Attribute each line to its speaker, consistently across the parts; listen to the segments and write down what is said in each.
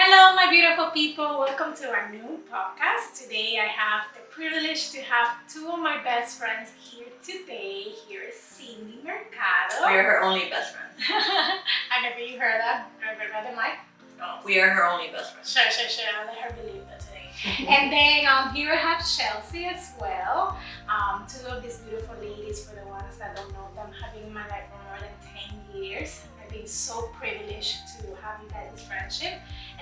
Speaker 1: Hello, my beautiful people. Welcome to our new podcast. Today, I have the privilege to have two of my best friends here today. Here is Cyndi Mercado.
Speaker 2: We are her only best friend.
Speaker 1: I never you heard that. Never heard the mic.
Speaker 2: Oh, we are her only best friend.
Speaker 1: Sure. I'll let her believe that today. And then here I have Chelsie as well. Two of these beautiful ladies, for the ones that don't know them, have been in my life for more than 10 years. I've been so privileged to have you guys' friendship.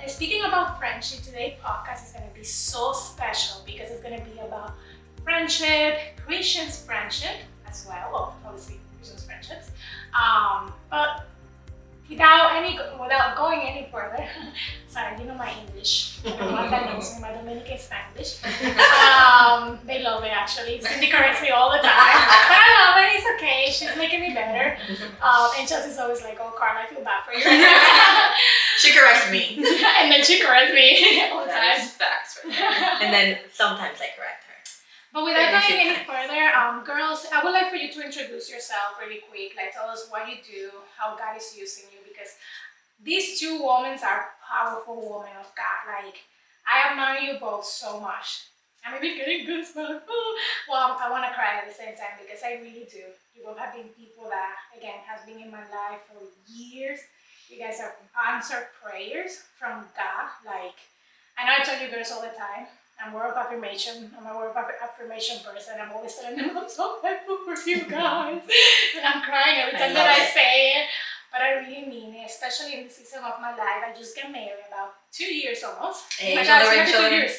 Speaker 1: And speaking about friendship, today's podcast is going to be so special because it's going to be about friendship, Christian's friendship as well. Well, obviously Christian's friendships. But without going any further, sorry, you know my English. Everyone that knows me, my Dominican Spanish. They love it actually. Cyndi corrects me all the time. But I love it, it's okay. She's making me better. And Chelsea's always like, oh, Karla, I feel bad for you.
Speaker 2: She corrects me.
Speaker 1: And then she corrects me all the
Speaker 2: That
Speaker 1: time.
Speaker 2: is facts right there. And then sometimes I correct her.
Speaker 1: But without going any further, girls, I would like for you to introduce yourself really quick. Like, tell us what you do, how God is using you, because these two women are powerful women of God. Like, I admire you both so much. I'm even getting goosebumps. Well, I want to cry at the same time because I really do. You both have been people that, again, has been in my life for years. You guys have answered prayers from God. Like, I know I tell you girls all the time, I'm a word of affirmation. I'm a word of affirmation person. I'm always telling them I'm so thankful for you guys. And I'm crying every time that I say it. But I really mean it, especially in the season of my life. I just got married about 2 years almost.
Speaker 2: Hey,
Speaker 1: my God, it's been 2 years.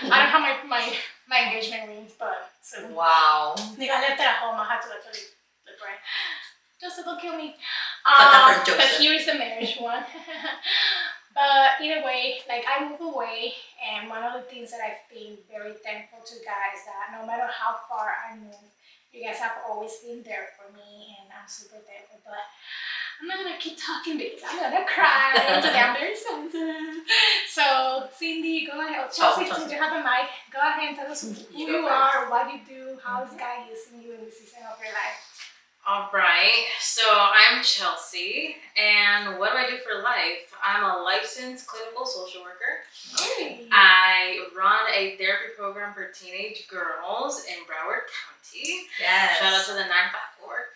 Speaker 1: I don't have my engagement rings, but soon.
Speaker 2: Wow.
Speaker 1: They got left at home. I had to actually pray. Joseph, don't kill me. But here is the marriage one. But either way, like I move away, and one of the things that I've been very thankful to God is that no matter how far I move, you guys have always been there for me, and I'm super thankful. But I'm not gonna keep talking because I'm gonna cry. Today I'm very sensitive. So Cyndi, go ahead. Chelsie, since you have a mic, go ahead and tell us who you are, what you do, how is God using you in the season of your life.
Speaker 3: All right, so I'm Chelsie, and what do I do for life? I'm a licensed clinical social worker.
Speaker 1: Hey.
Speaker 3: I run a therapy program for teenage girls in Broward County.
Speaker 2: Yes.
Speaker 3: Shout out to the 954.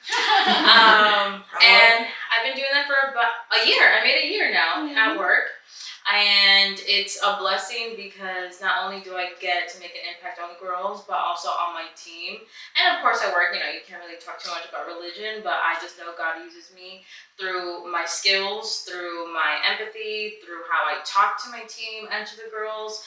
Speaker 3: And I've been doing that for about a year. I made a year now at work. And it's a blessing because not only do I get to make an impact on girls, but also on my team. And of course I work, you can't really talk too much about religion, but I just know God uses me through my skills, through my empathy, through how I talk to my team and to the girls.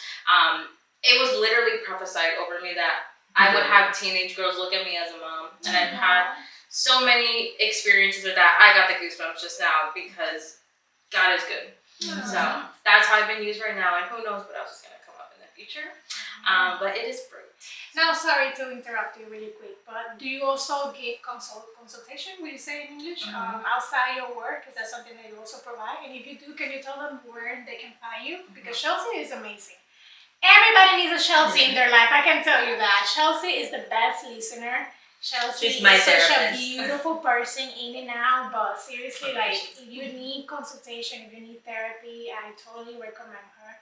Speaker 3: It was literally prophesied over me that I would have teenage girls look at me as a mom. And I've had so many experiences with that. I got the goosebumps just now because God is good. So that's how I've been used right now, and who knows what else is going to come up in the future. But it is great.
Speaker 1: Now, sorry to interrupt you really quick, but do you also give consultation, will you say in English, outside your work? Is that something that you also provide? And if you do, can you tell them where they can find you? Because Chelsie is amazing. Everybody needs a Chelsie in their life, I can tell you that. Chelsie is the best listener. Chelsie is such a beautiful person in and out, but seriously, like, if you need consultation, if you need therapy, I totally recommend her.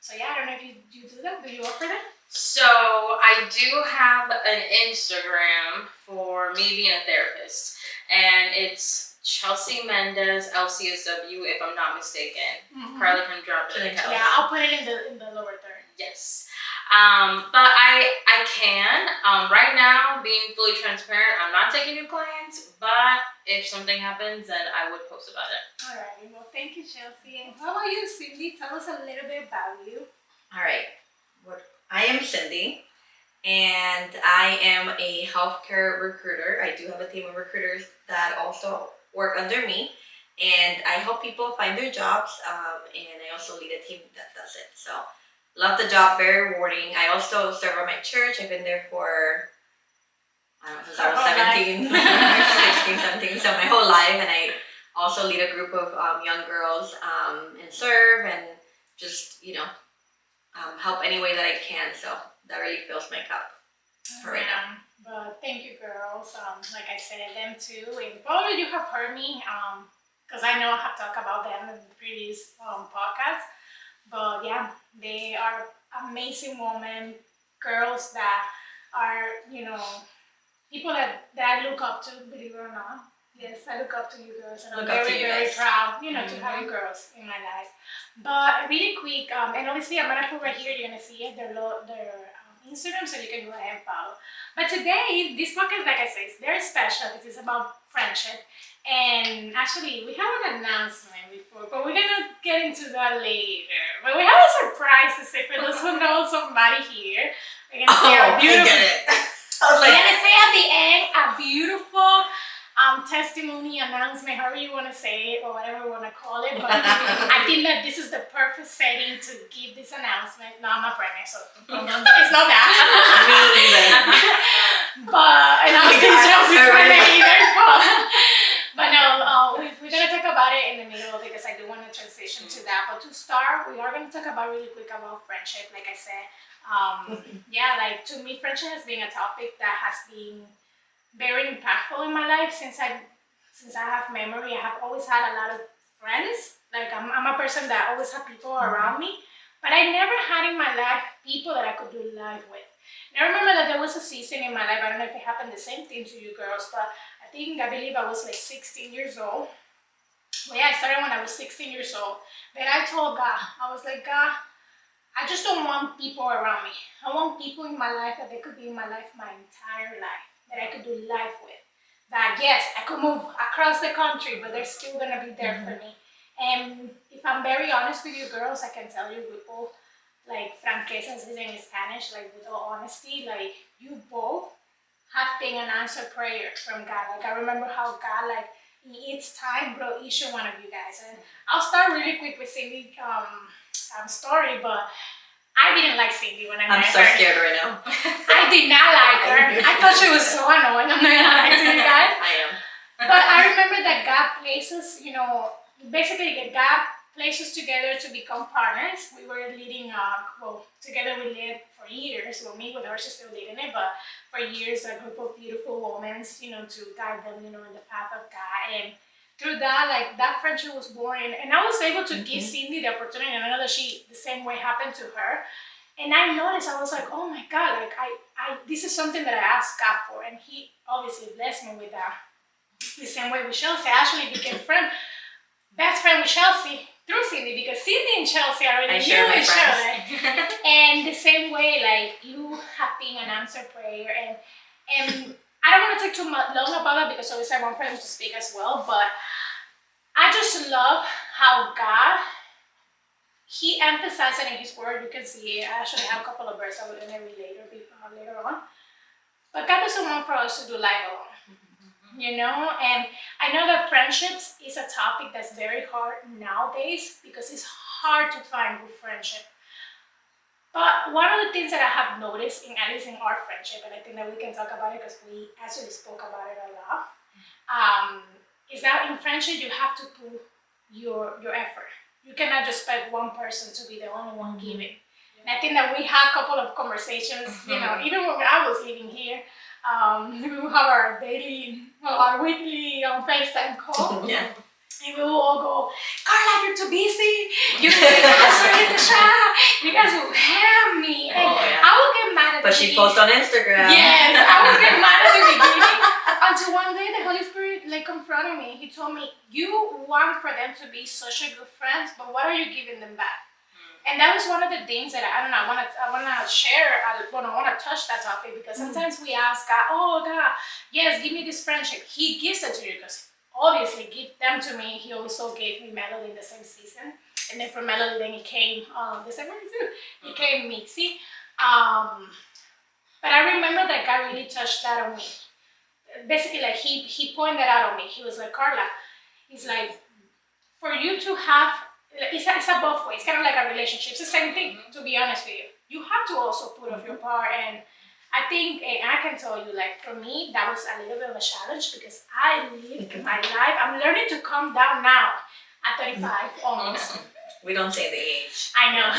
Speaker 1: So yeah, I don't know if you do that. Do you offer that?
Speaker 3: So I do have an Instagram for me being a therapist, and it's Chelsie Mendez LCSW, if I'm not mistaken. Karla can drop it in the
Speaker 1: Yeah, I'll put it in the lower third.
Speaker 3: Yes. But I can. Right now, being fully transparent, I'm not taking new clients, but if something happens, then I would post about it.
Speaker 1: Alright, well, thank you, Chelsie. And how about you, Cyndi? Tell us a little bit about you.
Speaker 2: Alright. I am Cyndi, and I am a healthcare recruiter. I do have a team of recruiters that also work under me, and I help people find their jobs, and I also lead a team that does it. So, love the job, very rewarding. I also serve at my church. I've been there for, since I was 17, 16, 17, so my whole life. And I also lead a group of young girls and serve and just, help any way that I can. So that really fills my cup for right now.
Speaker 1: But thank you, girls. Like I said, them too. And probably you have heard me. because I know I have talked about them in the previous podcasts. But yeah, they are amazing women, girls that are, people that I look up to, believe it or not. Yes, I look up to you girls, and I'm
Speaker 2: Look up to
Speaker 1: very,
Speaker 2: you
Speaker 1: very
Speaker 2: guys.
Speaker 1: proud, to have you girls in my life. But really quick, and obviously I'm gonna put right here. You're gonna see it, their Instagram, so you can go ahead and follow. But today, this podcast, like I said, is very special because it's about friendship. And actually, we have an announcement before, but we're gonna get into that later. But we have a surprise to say for those who know somebody here. We're gonna say
Speaker 2: Oh,
Speaker 1: a
Speaker 2: I
Speaker 1: beautiful.
Speaker 2: get it. I was
Speaker 1: We're
Speaker 2: like,
Speaker 1: gonna say at the end a beautiful testimony announcement, however you want to say it or whatever you want to call it. But I think that this is the perfect setting to give this announcement. No, I'm not pregnant, so it's not that.
Speaker 2: me either.
Speaker 1: But and I don't think
Speaker 2: Yeah,
Speaker 1: Chelsea's
Speaker 2: already.
Speaker 1: pregnant either. But no, we're gonna talk about it in the middle because I do want to transition to that. But to start, we are gonna talk about really quick about friendship. Like I said, yeah, like to me, friendship has been a topic that has been very impactful in my life since I have memory. I have always had a lot of friends. Like I'm a person that always had people around me, but I never had in my life people that I could do life with. And I remember that there was a season in my life. I don't know if it happened the same thing to you girls, but I believe I was like 16 years old. Well, yeah, I started when I was 16 years old. Then I told God, I was like, God, I just don't want people around me. I want people in my life that they could be in my life my entire life, that I could do life with. That yes, I could move across the country, but they're still gonna be there for me. And if I'm very honest with you girls, I can tell you with all like franqueza is in Spanish, like with all honesty, like you both have been an answered prayer from God. Like I remember how God like in its time brought each one of you guys. And I'll start really quick with Cyndi story, but I didn't like Cyndi when I met
Speaker 2: I'm so
Speaker 1: her.
Speaker 2: scared right now.
Speaker 1: I did not like her. I thought she was so annoying. I'm not gonna lie to you guys.
Speaker 2: I am.
Speaker 1: But I remember that God places, basically God placed us together to become partners. We were leading, together we led for years. Well, me with her, she's still leading it, but for years, a group of beautiful women, to guide them, in the path of God. And through that, like that friendship was born, and I was able to give Cyndi the opportunity, and I know that the same way happened to her. And I noticed, I was like, oh my God, like this is something that I asked God for, and He obviously blessed me with that. The same way with Chelsie, I actually became best friend with Chelsie through Cyndi because Cyndi and Chelsie already knew each other. And the same way, like you have been an answered prayer, and I don't want to take too much long about that because obviously I want for him to speak as well. But I just love how God He emphasized it in His Word. You can see it. I actually have a couple of verses I will read later on. But God doesn't want for us to do life alone. And I know that friendships is a topic that's very hard nowadays because it's hard to find good friendship. But one of the things that I have noticed, at least in our friendship, and I think that we can talk about it because we actually spoke about it a lot, is that in friendship you have to put your effort. You cannot just expect one person to be the only one giving. And I think that we had a couple of conversations, even when I was living here. We will have our weekly FaceTime call.
Speaker 2: Yeah.
Speaker 1: And we will all go, Karla, you're too busy. You guys are in the shop. You guys will ham me. And I will get mad at
Speaker 2: But she posts on Instagram.
Speaker 1: Yes, I will get mad at the beginning. Until one day the Holy Spirit confronted me. He told me, you want for them to be such a good friends, but what are you giving them back? And that was one of the things that I want to share. I want to touch that topic because sometimes we ask God, oh God, yes, give me this friendship. He gives it to you because obviously give them to me. He also gave me Melody in the same season, and then from Melody then it came December too. It came Mixie. But I remember that God really touched that on me. Basically, like he pointed that out on me. He was like, Karla, he's like, for you to have. It's a both ways. It's kind of like a relationship. It's the same thing, to be honest with you. You have to also put up your part. And I think, and I can tell you, like, for me, that was a little bit of a challenge because I lived my life. I'm learning to calm down now at 35, almost.
Speaker 2: We don't say the age.
Speaker 1: I know.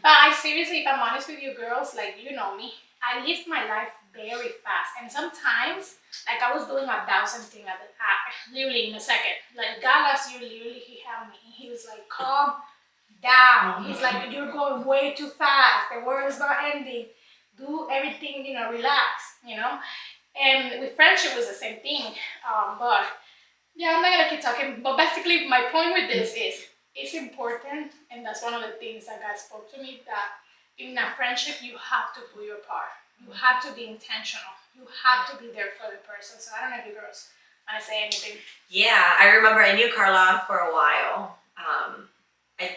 Speaker 1: But I seriously, if I'm honest with you girls, like, you know me, I lived my life very fast. And sometimes, like I was doing 1,000 things literally in a second. Like God last year, literally, He had me. He was like, calm down. He's like, you're going way too fast. The world is not ending. Do everything, relax, And with friendship was the same thing. But yeah, I'm not gonna keep talking. But basically, my point with this is it's important, and that's one of the things that God spoke to me, that in a friendship, you have to do your part. You have to be intentional. You have to be there for the person. So I don't know if you girls want to say anything.
Speaker 2: Yeah, I remember I knew Karla for a while.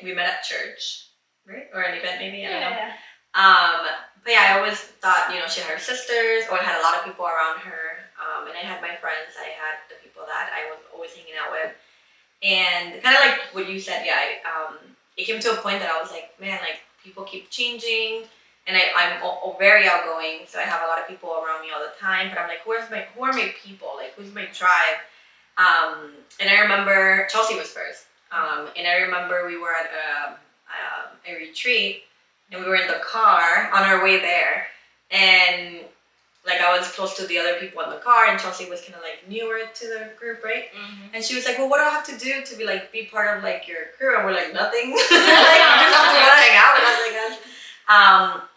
Speaker 2: We met at church, right? Or an event maybe, I don't know. But yeah, I always thought, she had her sisters, or had a lot of people around her. And I had my friends, I had the people that I was always hanging out with. And kind of like what you said, yeah, it came to a point that I was like, man, like people keep changing. And I'm very outgoing, so I have a lot of people around me all the time. But I'm like, who are my people? Like, who's my tribe? And I remember Chelsie was first. And I remember we were at a retreat, and we were in the car on our way there. And like I was close to the other people in the car, and Chelsie was kind of like newer to the group, right? Mm-hmm. And she was like, well, what do I have to do to be part of like your crew? And we're like, nothing. Like, you just have to go hang out with us, I guess.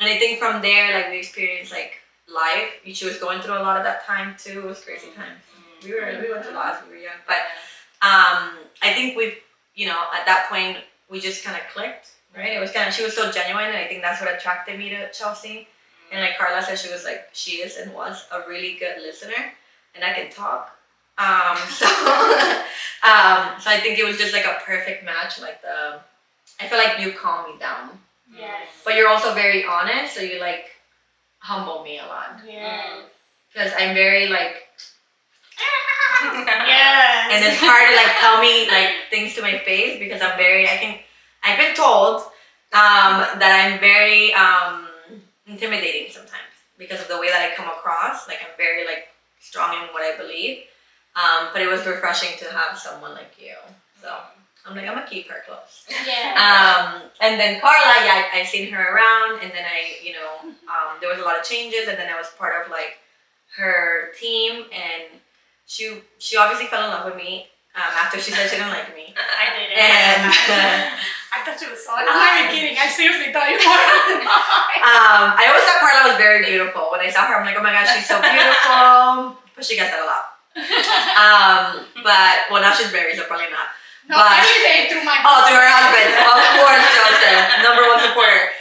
Speaker 2: And I think from there, like we experienced like life. She was going through a lot at that time too. It was crazy times. We went through a lot as we were young. But I think we've, at that point we just kind of clicked, right? It was she was so genuine, and I think that's what attracted me to Chelsie. And like Karla said, she is and was a really good listener, and I can talk. So I think it was just like a perfect match. I feel like you calm me down.
Speaker 1: Yes.
Speaker 2: But you're also very honest, so you like humble me a lot.
Speaker 1: Yes.
Speaker 2: Because I'm very like.
Speaker 1: Yes.
Speaker 2: And it's hard to like tell me like things to my face, because I've been told that I'm very intimidating sometimes because of the way that I come across. Like I'm very like strong in what I believe. But it was refreshing to have someone like you. So I'm like, I'm gonna keep her close.
Speaker 1: Yeah.
Speaker 2: And then Karla, yeah, I seen her around, and then there was a lot of changes, and then I was part of like her team, and she obviously fell in love with me after she said she didn't like me.
Speaker 1: I did it.
Speaker 2: And
Speaker 1: I thought she was so. I'm not even kidding. I seriously thought you were.
Speaker 2: I always thought Karla was very beautiful. When I saw her, I'm like, oh my gosh, she's so beautiful. But she gets that a lot. But now she's married, so probably not.
Speaker 1: No, every day through my.
Speaker 2: Through her husband, of course, Joseph, #1 supporter.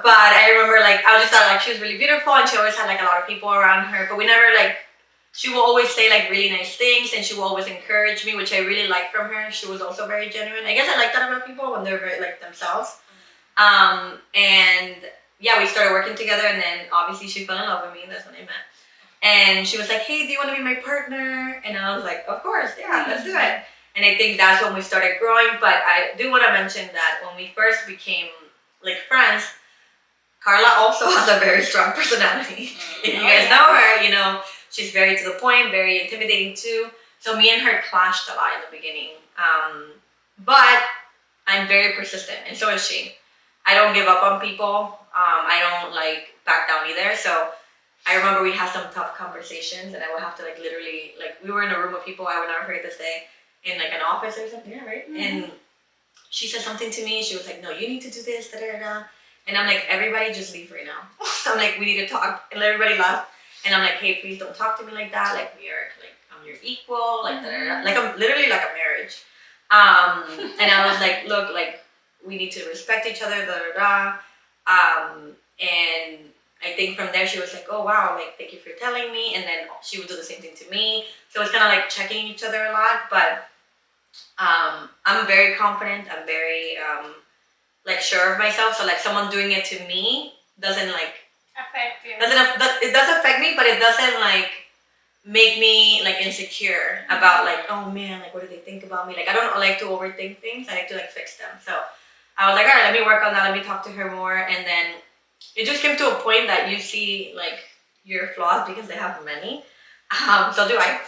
Speaker 2: But I remember like I just thought like she was really beautiful, and she always had like a lot of people around her. But we never like. She will always say like really nice things, and she will always encourage me, which I really like from her. She was also very genuine. I guess I like that about people when they're very like themselves. And yeah, we started working together, and then obviously she fell in love with me. That's when I met. And she was like, hey, do you want to be my partner? And I was like, of course, yeah, let's do it. And I think that's when we started growing. But I do want to mention that when we first became like friends, Karla also has a very strong personality. If you guys know her, she's very to the point, very intimidating too. So me and her clashed a lot in the beginning. But I'm very persistent, and so is she. I don't give up on people. I don't like back down either. So I remember we had some tough conversations, and I would have to like literally like we were in a room of people. I would never forget this day, in like an office or something, yeah, right? Mm-hmm. And she said something to me. She was like, "No, you need to do this." Da da da. And I'm like, "Everybody, just leave right now." I'm like, "We need to talk," and everybody left. And I'm like, "Hey, please don't talk to me like that. Like we are like I'm your equal. Like da da da. Like I'm literally like a marriage." And I was like, "Look, like we need to respect each other." Da da da. And I think from there she was like, oh wow, like thank you for telling me, and then she would do the same thing to me. So it's kind of like checking each other a lot. But I'm very confident. I'm very like sure of myself. So like someone doing it to me doesn't like
Speaker 1: affect you.
Speaker 2: It does affect me, but it doesn't like make me like insecure about like, oh man, like what do they think about me? Like I don't like to overthink things. I like to like fix them. So I was like, all right, let me work on that. Let me talk to her more, and then. It just came to a point that you see like your flaws because they have many. So do I.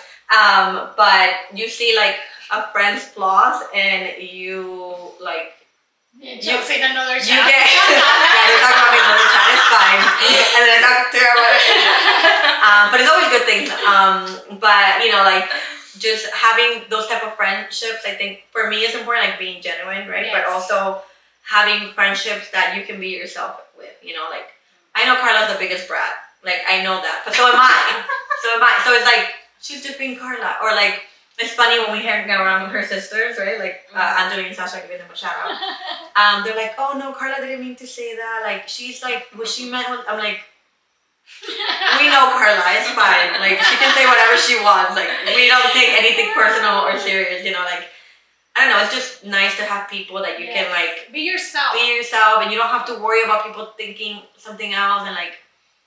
Speaker 2: But you see like a friend's flaws, and you like.
Speaker 1: You just in another chat.
Speaker 2: You get, yeah, they're talking about me in another chat. It's fine. And then I talk to her about it. good things. But like just having those type of friendships, I think for me is important, like being genuine, right? But
Speaker 1: Yes.
Speaker 2: also having friendships that you can be yourself with. Like I know Karla's the biggest brat. Like I know that, but so am I. So it's like she's just being Karla, or like it's funny when we hang around with her sisters, right? Like Angelina and Sasha, giving them a shout out. They're like, oh no, Karla didn't mean to say that. Like she's like what she meant. I'm like, we know Karla, it's fine. Like she can say whatever she wants. Like we don't take anything personal or serious. Like I don't know. It's just nice to have people that you can like
Speaker 1: be yourself,
Speaker 2: and you don't have to worry about people thinking something else and like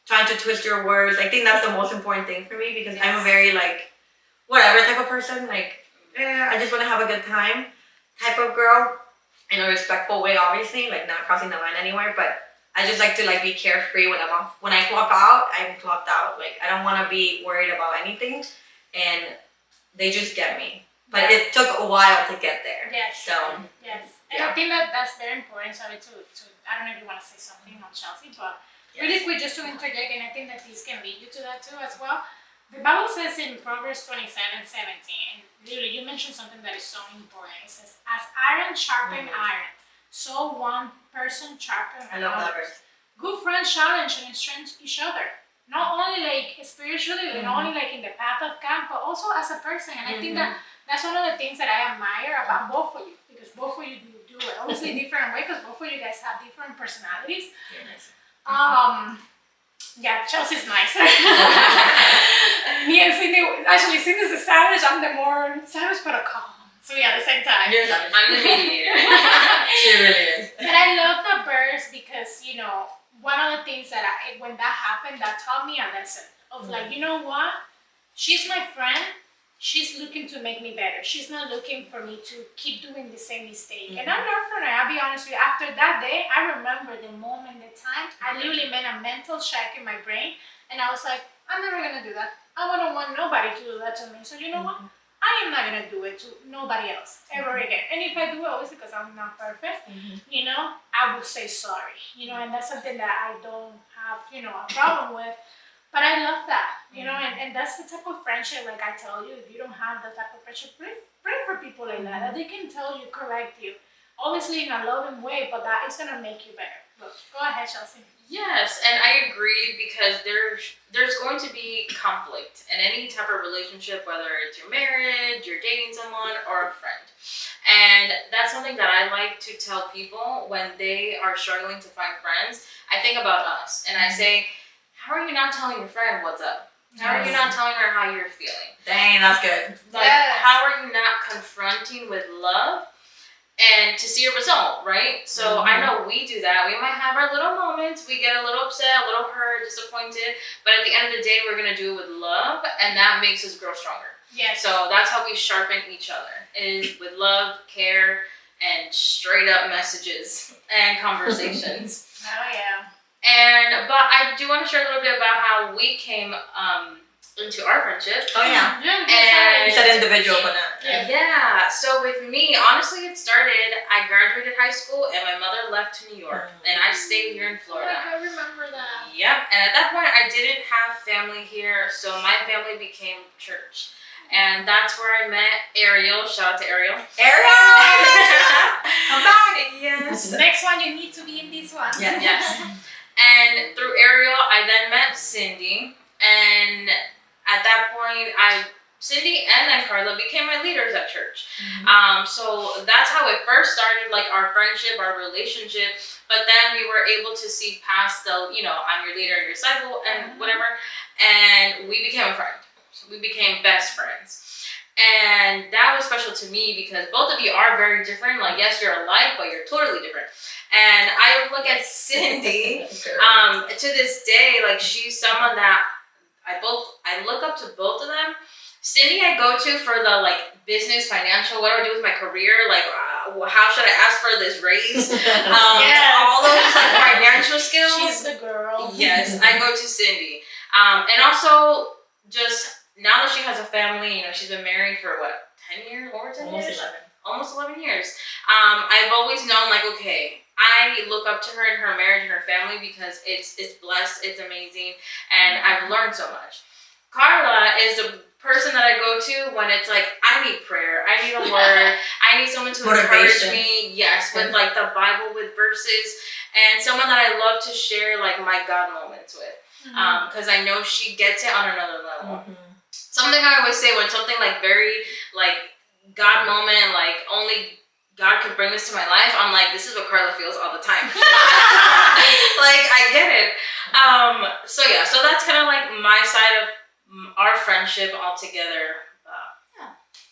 Speaker 2: trying to twist your words. I think that's the most important thing for me because I'm a very like whatever type of person. Like I just want to have a good time type of girl in a respectful way. Obviously, like not crossing the line anywhere, but. I just like to like be carefree when I'm off. When I clock out, I'm clocked out. Like I don't want to be worried about anything, and they just get me. But it took a while to get there.
Speaker 1: Yes.
Speaker 2: So
Speaker 1: yes, and I think that's very important. Sorry to I don't know if you want to say something on Chelsea, but really quick just to interject, and I think that this can lead you to that too as well. The Bible says in Proverbs 27:17, and literally you mentioned something that is so important. It says, "As iron sharpen iron, so one person sharpen
Speaker 2: I love that
Speaker 1: another."
Speaker 2: verse.
Speaker 1: Good friends challenge and strengthen each other. Not only like spiritually, not only like in the path of God, but also as a person. And I think that that's one of the things that I admire about both of you, because both of you do it obviously different way, because both of you guys have different personalities.
Speaker 2: Nice.
Speaker 1: Yeah, Chelsea's nicer. Me and Cyndi, actually Cindy's the savage, I'm the more savage but a calm. So yeah, at the same time.
Speaker 2: You're savage.
Speaker 3: I'm the mediator.
Speaker 2: She really is.
Speaker 1: But I love the verse because, one of the things that when that happened, that taught me a lesson of like, you know what? She's my friend. She's looking to make me better. She's not looking for me to keep doing the same mistake. And I learned from her. I'll be honest with you. After that day, I remember the moment, the time. I literally made a mental check in my brain. And I was like, I'm never going to do that. I wouldn't want nobody to do that to me. So you know what? I am not going to do it to nobody else ever again. And if I do it, obviously because I'm not perfect, I will say sorry. And that's something that I don't have, a problem with. But I love that, and that's the type of friendship, like I tell you, if you don't have that type of friendship, pray for people like that they can tell you, correct you. Obviously in a loving way, but that is going to make you better. Look, go ahead, Chelsie.
Speaker 3: Yes, and I agree because there's going to be conflict in any type of relationship, whether it's your marriage, you're dating someone, or a friend. And that's something that I like to tell people when they are struggling to find friends. I think about us, and I say, how are you not telling your friend what's up? How are you not telling her how you're feeling?
Speaker 2: Dang, that's good.
Speaker 3: Like, how are you not confronting with love and to see a result, right? So I know we do that. We might have our little moments. We get a little upset, a little hurt, disappointed. But at the end of the day, we're going to do it with love, and that makes us grow stronger.
Speaker 1: Yes.
Speaker 3: So that's how we sharpen each other, is with love, care, and straight up messages and conversations.
Speaker 1: Oh, yeah.
Speaker 3: But I do want to share a little bit about how we came into our friendship.
Speaker 2: Oh yeah.
Speaker 3: And
Speaker 2: you said individual, but not.
Speaker 3: Yeah. So with me, honestly, it started. I graduated high school, and my mother left to New York, and I stayed here in Florida.
Speaker 1: I remember that.
Speaker 3: Yep. And at that point, I didn't have family here, so my family became church. And that's where I met Ariel. Shout out to Ariel.
Speaker 2: Ariel! Come back!
Speaker 3: Yes.
Speaker 1: Next one, you need to be in this one.
Speaker 2: Yeah.
Speaker 3: Yes. And through Ariel, I then met Cyndi. And at that point, Cyndi and then Karla became my leaders at church. So that's how it first started, like our friendship, our relationship. But then we were able to see past the, I'm your leader, your disciple, and whatever. And we became a friend. We became best friends. And that was special to me because both of you are very different. Like, yes, you're alike, but you're totally different. And I look at Cyndi, to this day, like she's someone that I look up to both of them. Cyndi I go to for the like business, financial, what do I do with my career? Like, how should I ask for this raise? All those like financial skills.
Speaker 1: She's the girl.
Speaker 3: Yes, I go to Cyndi. And also just now that she has a family, she's been married for what, 10 years? Over 10
Speaker 2: Almost
Speaker 3: years?
Speaker 2: 11.
Speaker 3: Almost 11 years. I've always known, like, okay, I look up to her and her marriage and her family because it's blessed, it's amazing, and I've learned so much. Karla is the person that I go to when it's like I need prayer, I need a word, I need someone to encourage
Speaker 2: Motivation.
Speaker 3: me. Yes, with like the Bible with verses, and someone that I love to share like my God moments with, because I know she gets it on another level. Something I always say when something like very like God moment, like only God could bring this to my life, I'm like, this is what Karla feels all the time. Like I get it. So yeah, so that's kind of like my side of our friendship altogether.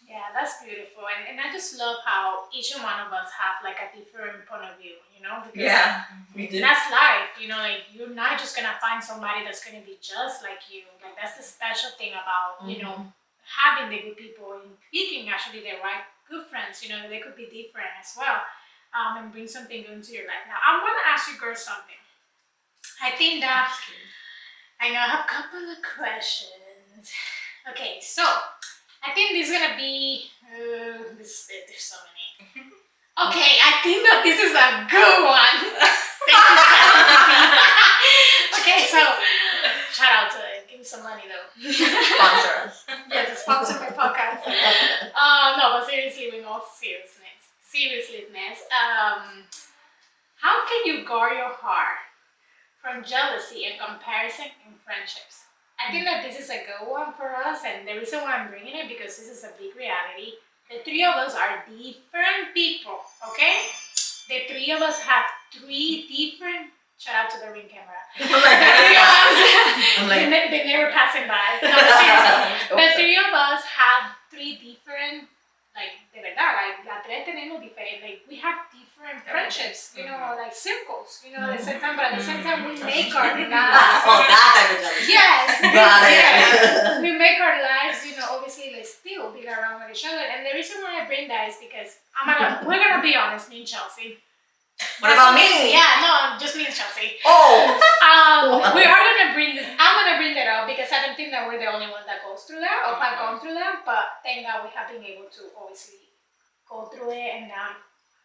Speaker 1: Yeah, that's beautiful, and I just love how each one of us have like a different point of view, you know, because
Speaker 2: Yeah, we do.
Speaker 1: that's life, you know, like you're not just gonna find somebody that's gonna be just like you. Like that's the special thing about, you know, having the good people and picking actually the right good friends, you know, they could be different as well, and bring something good into your life. Now, I want to ask you girls something. I think that I know I have a couple of questions. Okay, so I think this is gonna be. There's so many. Okay, I think that this is a good one. Thank you, ChatGPT. Okay, so shout out to it. Give me some money though.
Speaker 2: Sponsor us.
Speaker 1: Yes, it's sponsor my podcast. No, but seriously, with all seriousness, how can you guard your heart from jealousy and comparison in friendships? I think that this is a good one for us, and the reason why I'm bringing it because this is a big reality. The three of us are different people, okay? The three of us have three different. Shout out to the ring camera. The three of us, they never passing by. No, but seriously, the three of us have three different, like, de verdad, like, la tres tenemos diferente, like, we have different friendships, you know, like circles, you know, at the same time, but at the same time, we make our lives.
Speaker 2: Oh, that type of jealousy.
Speaker 1: Yes,
Speaker 2: Got it.
Speaker 1: yeah. We make our lives, you know, obviously, like, still be around with each other, and the reason why I bring that is because we're gonna be honest, me and Chelsie.
Speaker 2: What about me?
Speaker 1: Yeah, no, just me and Chelsie.
Speaker 2: Oh.
Speaker 1: We are gonna bring this. I'm gonna bring that up because I don't think that we're the only one that goes through that or have gone through that. But thank God we have been able to obviously go through it and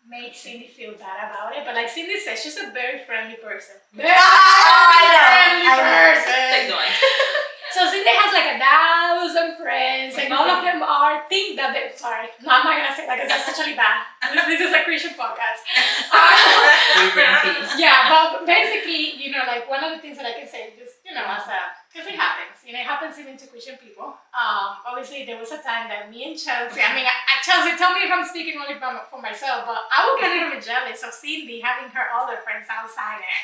Speaker 1: make Cyndi feel bad about it. But like Cyndi says, she's a very friendly person. Very friendly person.
Speaker 3: Take the mic.
Speaker 1: So Cyndi has like 1,000 friends, and all of them think that they. Sorry, no, I'm not gonna say that because that's actually bad. This is a Christian podcast.
Speaker 2: We bring peace.
Speaker 1: Yeah, but basically, you know, like one of the things that I can say, just you know, as a because it happens, you know, it happens even to Christian people. Obviously, there was a time that me and Chelsie. I mean, Chelsie, tell me if I'm speaking only for myself, but I would get a little bit jealous of Cyndi having her other friends outside it.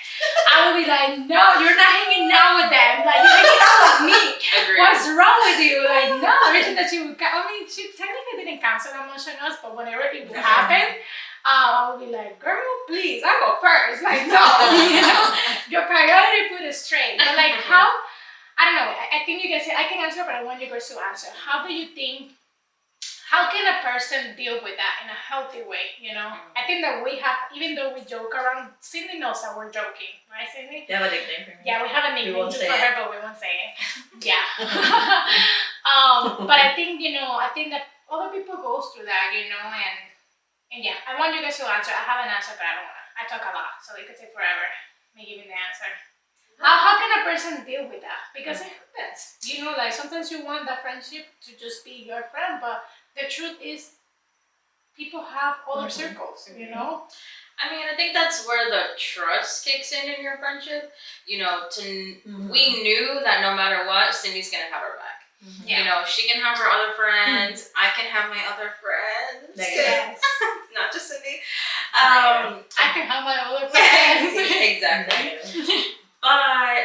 Speaker 1: I would be like, no, you're not hanging out with them. Like, you're hanging out with me.
Speaker 3: Agreed.
Speaker 1: What's wrong with you? Like, no, everything that you would. I mean, she technically didn't cancel that much on us, but whenever it would happen, I would be like, girl, please, I go first. Like, no, you know, your priority put it straight. But like, how? I don't know. I think you guys. I can answer, but I want you guys to answer. How do you think? How can a person deal with that in a healthy way? You know, I think that we have, even though we joke around, Cyndi knows that we're joking, right, Cyndi?
Speaker 2: You have a nickname for me?
Speaker 1: Yeah, we have a nickname
Speaker 2: won't
Speaker 1: too
Speaker 2: say
Speaker 1: for
Speaker 2: it.
Speaker 1: her, but we won't say it. Yeah. But I think that other people goes through that, you know, and yeah, I want you guys to answer. I have an answer, but I don't wanna. I talk a lot, so it could take forever. Me giving the answer. How can a person deal with that? Because it happens. You know, like sometimes you want that friendship to just be your friend, but the truth is, people have other circles. You know.
Speaker 3: I mean, I think that's where the trust kicks in your friendship. You know, we knew that no matter what, Cyndi's gonna have our back.
Speaker 1: Yeah.
Speaker 3: You know, she can have her other friends. I can have my other friends.
Speaker 1: Yes.
Speaker 3: Not just Cyndi.
Speaker 1: I can have my other friends.
Speaker 3: Exactly. But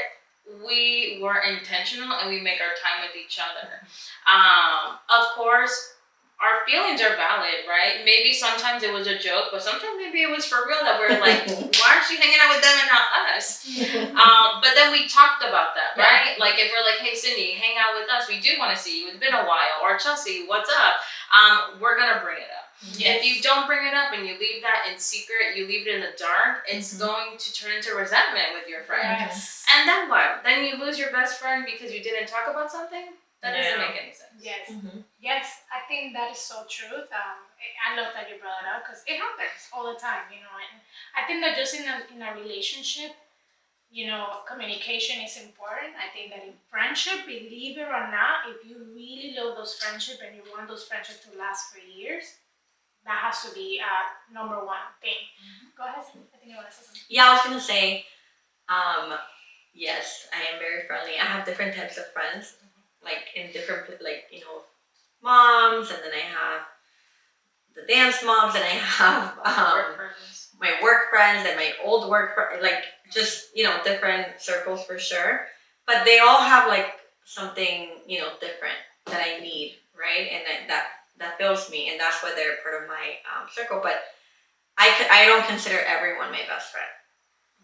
Speaker 3: we were intentional and we make our time with each other. Of course, our feelings are valid, right? Maybe sometimes it was a joke, but sometimes maybe it was for real that we're like, why aren't you hanging out with them and not us? But then we talked about that, right? Like if we're like, hey Cyndi, hang out with us. We do want to see you. It's been a while. Or Chelsie, what's up? We're gonna bring it up.
Speaker 1: Yes.
Speaker 3: If you don't bring it up and you leave that in secret, you leave it in the dark, it's going to turn into resentment with your friend.
Speaker 1: Yes.
Speaker 3: And then what? Then you lose your best friend because you didn't talk about something? That doesn't make any sense.
Speaker 1: Yes. Yes, I think that is so true. I love that you brought it up because it happens all the time, you know. And I think that just in a relationship, communication is important. I think that in friendship, believe it or not, if you really love those friendship and you want those friendships to last for years, that has to be number one thing. Go ahead, Cindy. I think you want to say something.
Speaker 2: Yeah, I was gonna say, yes, I am very friendly. I have different types of friends, like in different, like moms, and then I have the dance moms, and I have
Speaker 3: Work friends.
Speaker 2: my work friends and my old work like just different circles for sure. But they all have like something different that I need, right? And that fills me, and that's why they're part of my circle. But I don't consider everyone my best friend.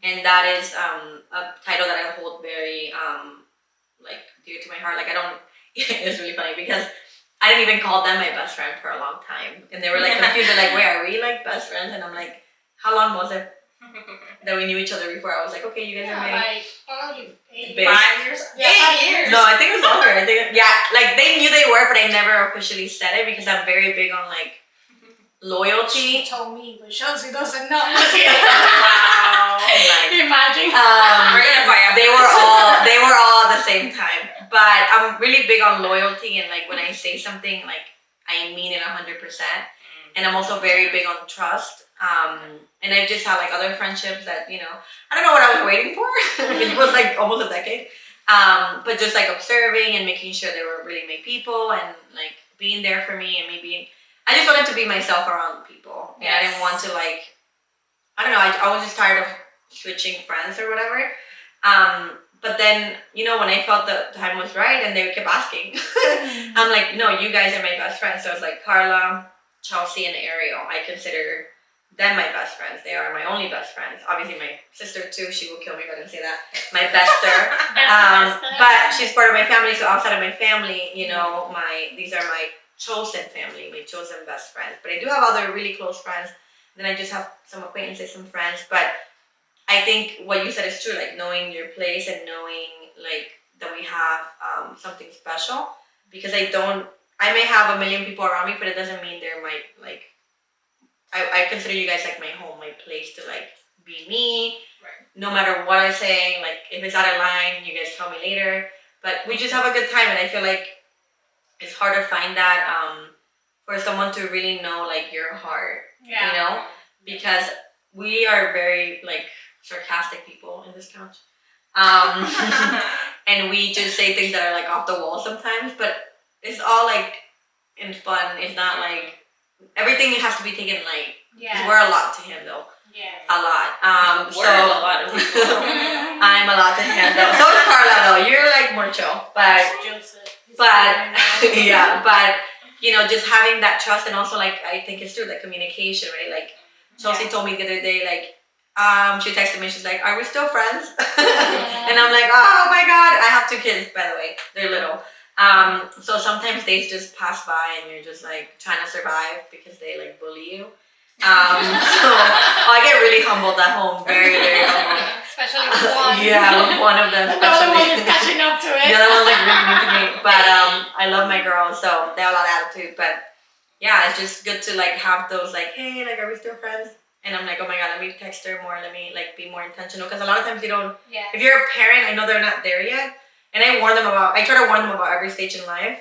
Speaker 2: And that is a title that I hold very like dear to my heart. Like I don't. It's really funny because I didn't even call them my best friend for a long time, and they were like confused. They're like, "Wait, are we like best friends?" And I'm like, "How long was it that we knew each other before?" I was like, "Okay, you guys are my
Speaker 1: like probably 8
Speaker 2: Big.
Speaker 3: 5 years?
Speaker 1: Yeah,
Speaker 3: 8 years.
Speaker 2: No, I think it was longer. I think like they knew they were, but I never officially said it because I'm very big on like
Speaker 1: She
Speaker 2: loyalty.
Speaker 1: told me, but Chelsie doesn't know.
Speaker 3: Wow.
Speaker 1: Imagine.
Speaker 3: We're gonna fight after
Speaker 2: They
Speaker 3: this.
Speaker 2: were all at the same time. But I'm really big on loyalty, and like when I say something, like I mean it 100%. And I'm also very big on trust. And I've just had like other friendships that I don't know what I was waiting for. It was like almost a decade. But just like observing and making sure they were really my people and like being there for me and me being. I just wanted to be myself around people, and I didn't want to like. I don't know. I was just tired of switching friends or whatever. But then, when I felt the time was right and they kept asking, I'm like, no, you guys are my best friends. So it's like Karla, Chelsie, and Ariel. I consider them my best friends. They are my only best friends. Obviously, my sister too. She will kill me if I don't say that. My bester. But she's part of my family. So outside of my family, these are my chosen family, my chosen best friends. But I do have other really close friends. Then I just have some acquaintances, some friends. But I think what you said is true, like knowing your place and knowing like that we have something special. Because I may have a million people around me, but it doesn't mean they're my like. I consider you guys like my home, my place to like be me.
Speaker 3: Right.
Speaker 2: No matter what I say, like if it's out of line, you guys tell me later. But we just have a good time, and I feel like it's hard to find that for someone to really know like your heart, because we are very like sarcastic people in this couch, and we just say things that are like off the wall sometimes, but it's all like in fun. It's not like everything has to be taken light.
Speaker 1: Yes.
Speaker 2: We're a lot to handle.
Speaker 1: Yes.
Speaker 2: A lot.
Speaker 3: We're a lot of people.
Speaker 2: I'm a lot to handle. So is Karla though. You're like more chill, but yeah, but just having that trust, and also like I think it's true, like communication, right? Like Chelsie told me the other day, like she texted me, she's like, "Are we still friends?" And I'm like, "Oh my god!" I have 2 kids, by the way. They're little. So sometimes days just pass by, and you're just like trying to survive because they like bully you. So I get really humbled at home, very, very humbled.
Speaker 1: Especially with one.
Speaker 2: Yeah, with one of them.
Speaker 1: The other one is catching up to it.
Speaker 2: The other one's like really mean to me, but I love my girls, so they have a lot of attitude. But yeah, it's just good to like have those like, hey, like, are we still friends? And I'm like, oh my god, let me text her more. Let me like be more intentional, because a lot of times you don't.
Speaker 1: Yes.
Speaker 2: If you're a parent, I know they're not there yet, and I try to warn them about every stage in life.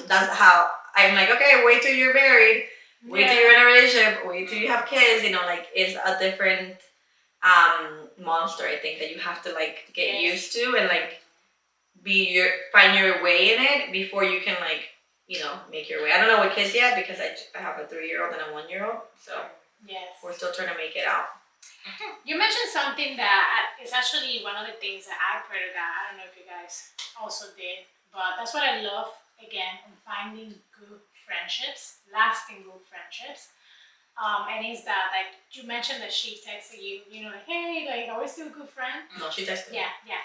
Speaker 2: That's how I'm like, okay, wait till you're married. Wait till you're in a relationship. Wait till you have kids. Like it's a different monster. I think that you have to like get used to and like find your way in it before you can like make your way. I don't know what kids yet because I have a 3-year-old and a 1-year-old, so we're still trying to make it out.
Speaker 1: You mentioned something that is actually one of the things that I pray to God. I don't know if you guys also did, but that's what I love again on finding good friendships, lasting good friendships. And is that like you mentioned that she texted you, like, hey, like, are we still a good friend?
Speaker 2: No, she texted me.
Speaker 1: Yeah.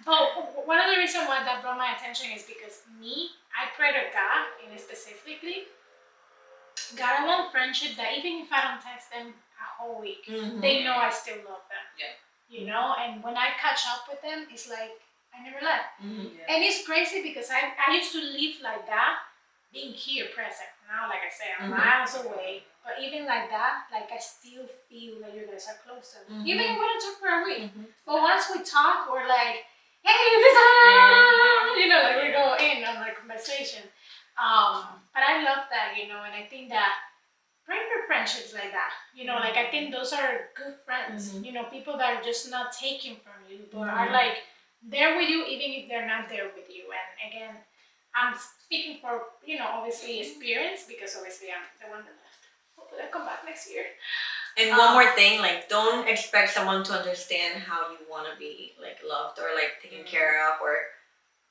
Speaker 1: But one of the reasons why that brought my attention is because I pray to God, and specifically, God, I want friendship that even if I don't text them a whole week, they know I still love them.
Speaker 3: Yeah.
Speaker 1: And when I catch up with them, it's like I never left. And it's crazy because I used to live like that, being here present. Now, like I say, I'm miles away, But even like that, like I still feel that you guys are closer.
Speaker 2: Mhm.
Speaker 1: Even if we don't talk for a week.
Speaker 2: Mhm.
Speaker 1: But once we talk, we're like, hey, this you know, like we go in on our conversation. But I love that, you know, and I think that pray for friendships like that. You know, like I think those are good friends.
Speaker 2: Mhm.
Speaker 1: You know, people that are just not taking from you, but
Speaker 2: Mhm.
Speaker 1: are like there with you even if they're not there with you. And again, I'm speaking for, you know, obviously experience because obviously I'm the one that left. Hopefully I come back next year.
Speaker 2: And one more thing, like don't expect someone to understand how you want to be like loved or like taken care of or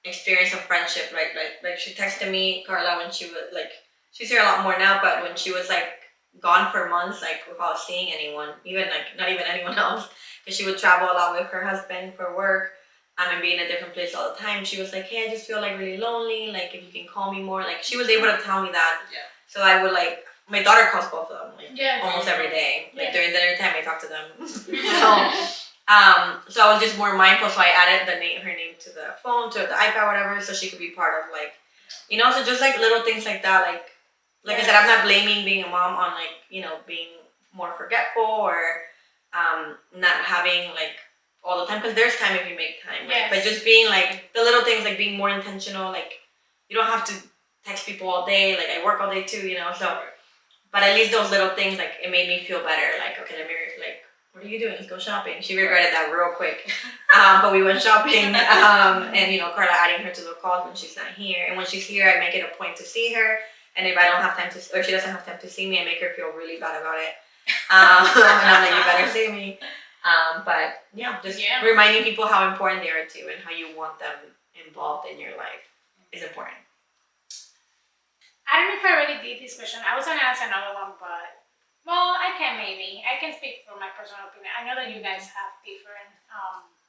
Speaker 2: experience a friendship. Like she texted me, Karla, when she was like, she's here a lot more now, but when she was like gone for months, like without seeing anyone, even like not even anyone else, because she would travel a lot with her husband for work. And be in a different place all the time. She was like, hey, I just feel like really lonely. Like if you can call me more. Like she was able to tell me that.
Speaker 3: Yeah.
Speaker 2: So I would like, my daughter calls both of them like
Speaker 1: Yes.
Speaker 2: almost every day. Like
Speaker 1: Yes.
Speaker 2: during dinner time, I talk to them. So I was just more mindful. So I added her name to the phone, to the iPad, whatever, so she could be part of like, you know, so just like little things like that. Like I said, I'm not blaming being a mom on like, you know, being more forgetful or not having like all the time, because there's time if you make time, right?
Speaker 1: Yes.
Speaker 2: But just being like the little things, like being more intentional. Like you don't have to text people all day. Like I work all day too, you know. So, but at least those little things, like it made me feel better. Like okay, let me like, what are you doing? Let's go shopping. She regretted that real quick, but we went shopping. And you know, Karla adding her to the calls when she's not here, and when she's here, I make it a point to see her. And if I don't have time to, or she doesn't have time to see me, I make her feel really bad about it. And I'm like, you better see me. But yeah, just reminding people how important they are too, and how you want them involved in your life is important.
Speaker 1: I don't know if I already did this question. I was gonna ask another one, but well, I can maybe. I can speak from my personal opinion. I know that you guys have different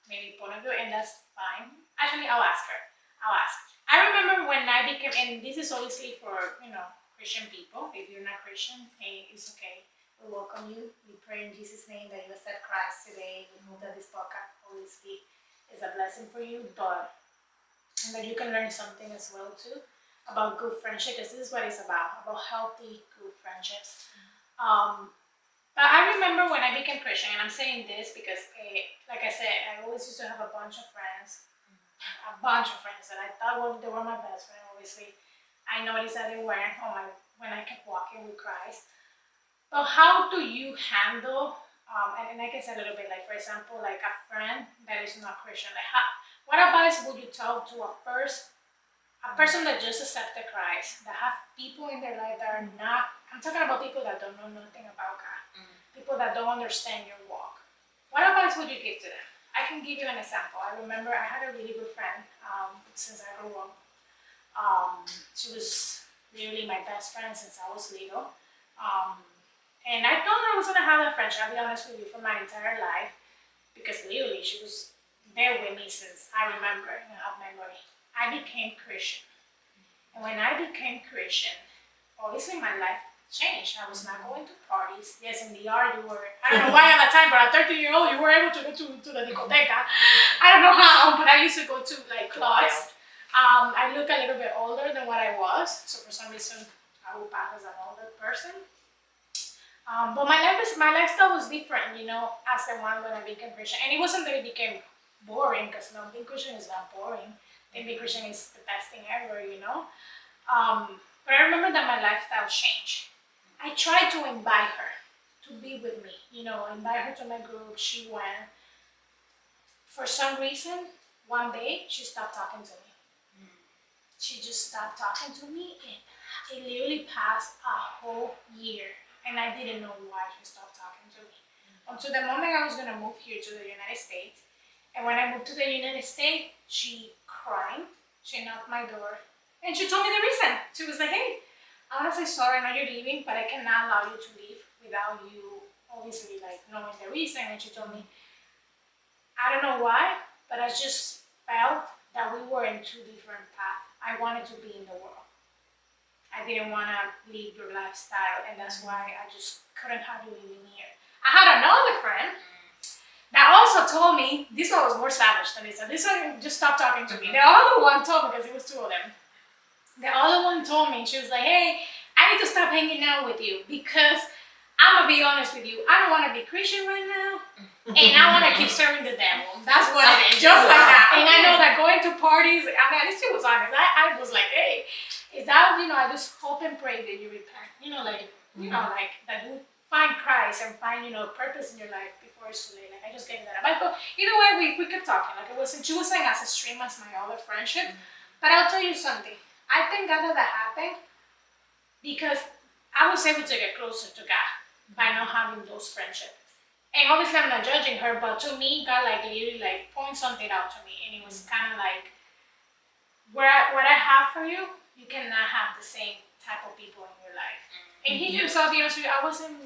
Speaker 1: maybe point of view, and that's fine. Actually, I'll ask her. I'll ask. I remember when I became, and this is obviously for, you know, Christian people. If you're not Christian, hey, it's okay. We welcome you. We pray in Jesus' name that you accept Christ today. We hope that this podcast obviously is a blessing for you, but and that you can learn something as well too about good friendship, because this is what it's about healthy, good friendships. But I remember when I became Christian, and I'm saying this because, like I said, I always used to have a bunch of friends, that I thought they were my best friend. Obviously, I noticed that they weren't when I kept walking with Christ. But how do you handle, and like I said a little bit, like for example, like a friend that is not Christian, like what advice would you tell to a person that just accepted Christ, that have people in their life that are not, I'm talking about people that don't know nothing about God, people that don't understand your walk. What advice would you give to them? I can give you an example. I remember I had a really good friend since I grew up. She was really my best friend since I was little. And I thought I was going to have a friendship, I'll be honest with you, for my entire life, because literally she was there with me since I remember and have memory. I became Christian. And when I became Christian, obviously my life changed. I was not going to parties. Yes, in the yard you were, I don't know why at that time, but at 13-year-old you were able to go to the discoteca. I don't know how, but I used to go to like clubs. I look a little bit older than what I was, so for some reason I will pass as an older person. But my lifestyle was different, you know, as the one when I became Christian. And it wasn't that it became boring, because no, being Christian is not boring. Being Christian is the best thing ever, you know. But I remember that my lifestyle changed. I tried to invite her to be with me, you know, invite her to my group. She went. For some reason, one day she stopped talking to me. She just stopped talking to me, and it literally passed a whole year, and I didn't know why she stopped talking to me. Until the moment I was gonna move here to the United States, and when I moved to the United States, she cried. She knocked my door, and she told me the reason. She was like, "Hey, I wanna say sorry. I know you're leaving, but I cannot allow you to leave without you obviously like knowing the reason." And she told me, I don't know why, but I just felt that we were in two different paths. I wanted to be in the world. I didn't want to leave your lifestyle, and that's why I just couldn't have you living here. I had another friend that also told me, this one was more savage than this one. This one just stopped talking to me. The other one told me, because it was two of them. The other one told me, she was like, "Hey, I need to stop hanging out with you because I'm gonna be honest with you. I don't want to be Christian right now, and I want to keep serving the devil. That's what it is, just like that. And I know that going to parties. I mean, at least it was honest. I was like, hey, is that I just hope and pray that you repent. Like that you find Christ and find purpose in your life before it's too late. Like I just gave that advice. But either way, we kept talking. Like she was saying as extreme as my other friendship. But I'll tell you something. I think that happened because I was able to get closer to God by not having those friendships. And obviously I'm not judging her, but to me, God literally point something out to me, and it was kind of like, what I have for you, you cannot have the same type of people in your life. And he himself, I wasn't,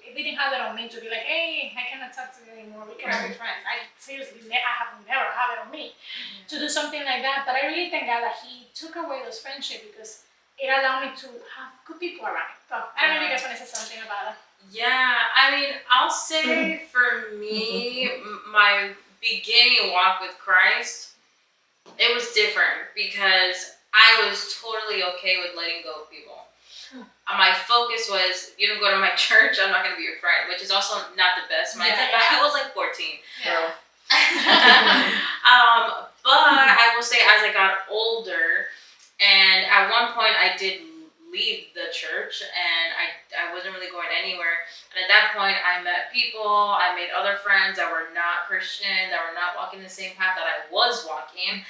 Speaker 1: he didn't have that on me to be like, hey, I cannot talk to you anymore, we cannot be friends. I seriously, I have never had it on me to do something like that. But I really thank God that he took away those friendships because it allowed me to have good people around. So I don't know if you guys want to say something about it.
Speaker 3: Yeah, I mean, I'll say for me, my beginning walk with Christ, it was different because I was totally okay with letting go of people. My focus was, you don't go to my church, I'm not going to be your friend, which is also not the best mindset, but I was like 14.
Speaker 1: Yeah.
Speaker 3: But I will say as I got older, and at one point I did leave the church and I wasn't really going anywhere. And at that point I met people, I made other friends that were not Christian, that were not walking the same path that I was walking.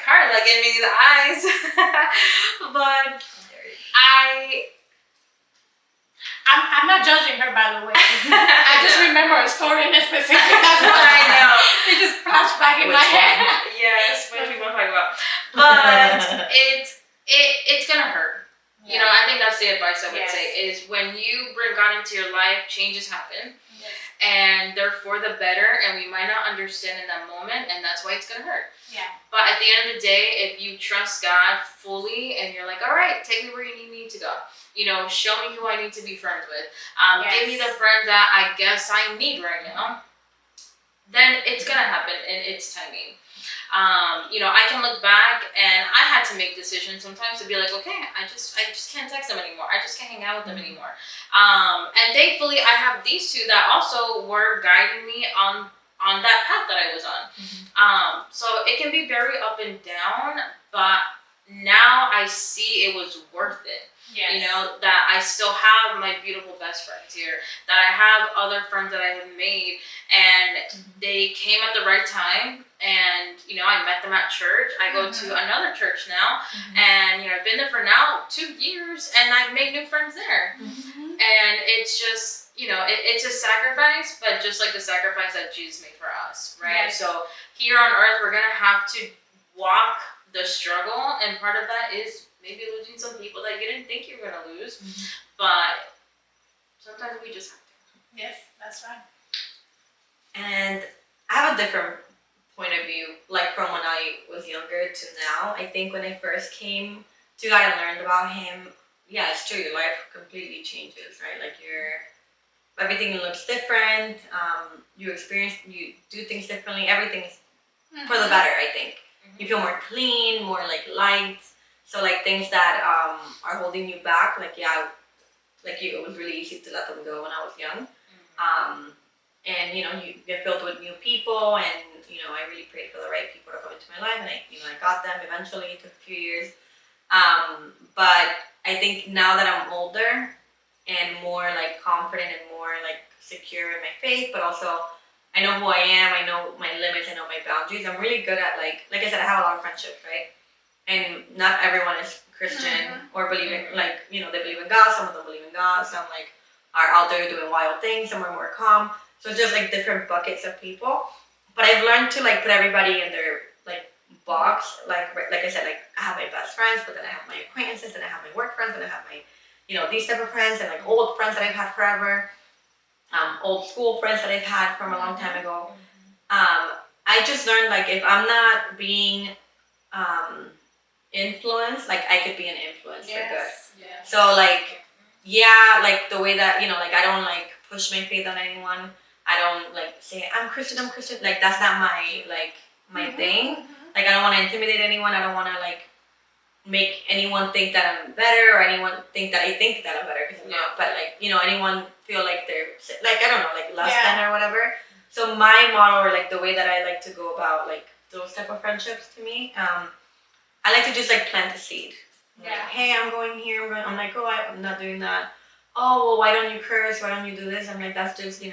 Speaker 3: Karla gave me the eyes. But
Speaker 1: I'm not judging her, by the way. I just remember a story in a specific. That's what
Speaker 3: I know.
Speaker 1: It just flashed back in my head.
Speaker 3: Yes, which we won't talk about. But it's gonna hurt.
Speaker 1: Yeah.
Speaker 3: I think that's the advice I would
Speaker 1: Yes.
Speaker 3: say is when you bring God into your life, changes happen.
Speaker 1: Yes.
Speaker 3: And they're for the better, and we might not understand in that moment, and that's why it's gonna hurt.
Speaker 1: Yeah.
Speaker 3: But at the end of the day, if you trust God fully and you're like, all right, take me where you need me to go. Show me who I need to be friends with. Give me the friend that I guess I need right now. Then it's gonna happen in its timing. I can look back and I had to make decisions sometimes to be like, okay, I just can't text them anymore. I just can't hang out with them anymore. And thankfully I have these two that also were guiding me on that path that I was on. So it can be very up and down, but now I see it was worth it.
Speaker 1: Yes.
Speaker 3: That I still have my beautiful best friends here, that I have other friends that I have made, and they came at the right time, and I met them at church. I go to another church now, and I've been there for now 2 years, and I've made new friends there. And it's just it's a sacrifice, but just like the sacrifice that Jesus made for us, right?
Speaker 1: Yes.
Speaker 3: So here on earth we're gonna have to walk the struggle, and part of that is maybe losing some people that you didn't think you were going to lose, but sometimes we just have to.
Speaker 1: Yes, that's right.
Speaker 2: And I have a different point of view, like from when I was younger to now. I think when I first came to God and learned about Him, yeah, it's true, your life completely changes, right? Like everything looks different, you do things differently, everything's for the better, I think. You feel more clean, more like light. So like things that are holding you back, it was really easy to let them go when I was young. And you get filled with new people, and I really prayed for the right people to come into my life, and I got them eventually. It took a few years. But I think now that I'm older and more like confident and more like secure in my faith, but also I know who I am, I know my limits, I know my boundaries. I'm really good at like I said, I have a lot of friendships, right? And not everyone is Christian or believing, they believe in God. Some of them believe in God. Some are out there doing wild things. Some are more calm. So it's just different buckets of people. But I've learned to put everybody in their box. Like I said, I have my best friends, but then I have my acquaintances, and I have my work friends, and I have my these type of friends, and old friends that I've had forever, old school friends that I've had from a long time ago. I just learned if I'm not being influence, I could be an influence for good.
Speaker 1: Yes.
Speaker 2: So the way that I don't push my faith on anyone. I don't say I'm Christian. That's not my my thing. I don't want to intimidate anyone. I don't want to make anyone think that I'm better or anyone think that I think that I'm better because I'm not. But like, anyone feel like they're like, I don't know, like less than or whatever. So my model, or like the way that I like to go about like those type of friendships to me, I like to just like plant a seed. Like, hey, I'm going here. I'm like, oh, I'm not doing that. Oh, well, why don't you curse? Why don't you do this? I'm like, that's just,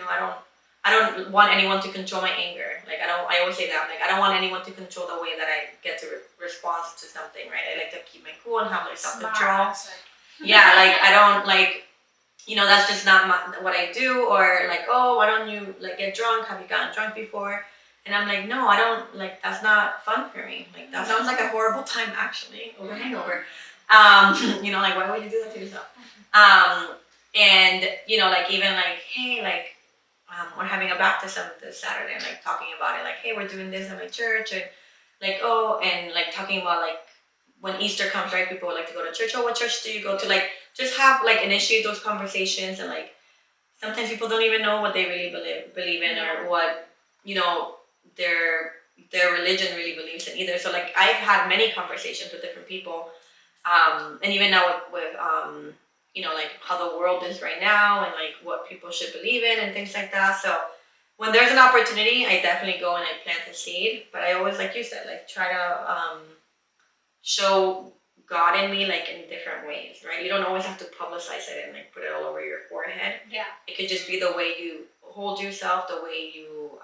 Speaker 2: I don't want anyone to control my anger. Like, I always say that. I'm like, I don't want anyone to control the way that I get to respond to something, right? I like to keep my cool and have my self-control. Yeah, like, I don't, like, that's just not what I do. Or like, oh, why don't you, like, get drunk? Have you gotten drunk before? And I'm like, no, I don't, like, that's not fun for me. Like, that sounds like a horrible time, actually, over hangover. Like, why would you do that to yourself? And, like, even like, hey, like, we're having a baptism this Saturday, and like talking about it, like, hey, we're doing this in my church, and like, oh, and like talking about like when Easter comes, right? People like to go to church. Oh, what church do you go to? Like, just have like initiate those conversations, and like sometimes people don't even know what they really believe in, or what their religion really believes in either. So like I've had many conversations with different people, and even now with like how the world is right now, and like what people should believe in and things like that. So when there's an opportunity, I definitely go and I plant a seed. But I always, like you said, like try to show God in me, like in different ways, right? You don't always have to publicize it and like put it all over your forehead.
Speaker 1: Yeah.
Speaker 2: It could just be the way you hold yourself, the way you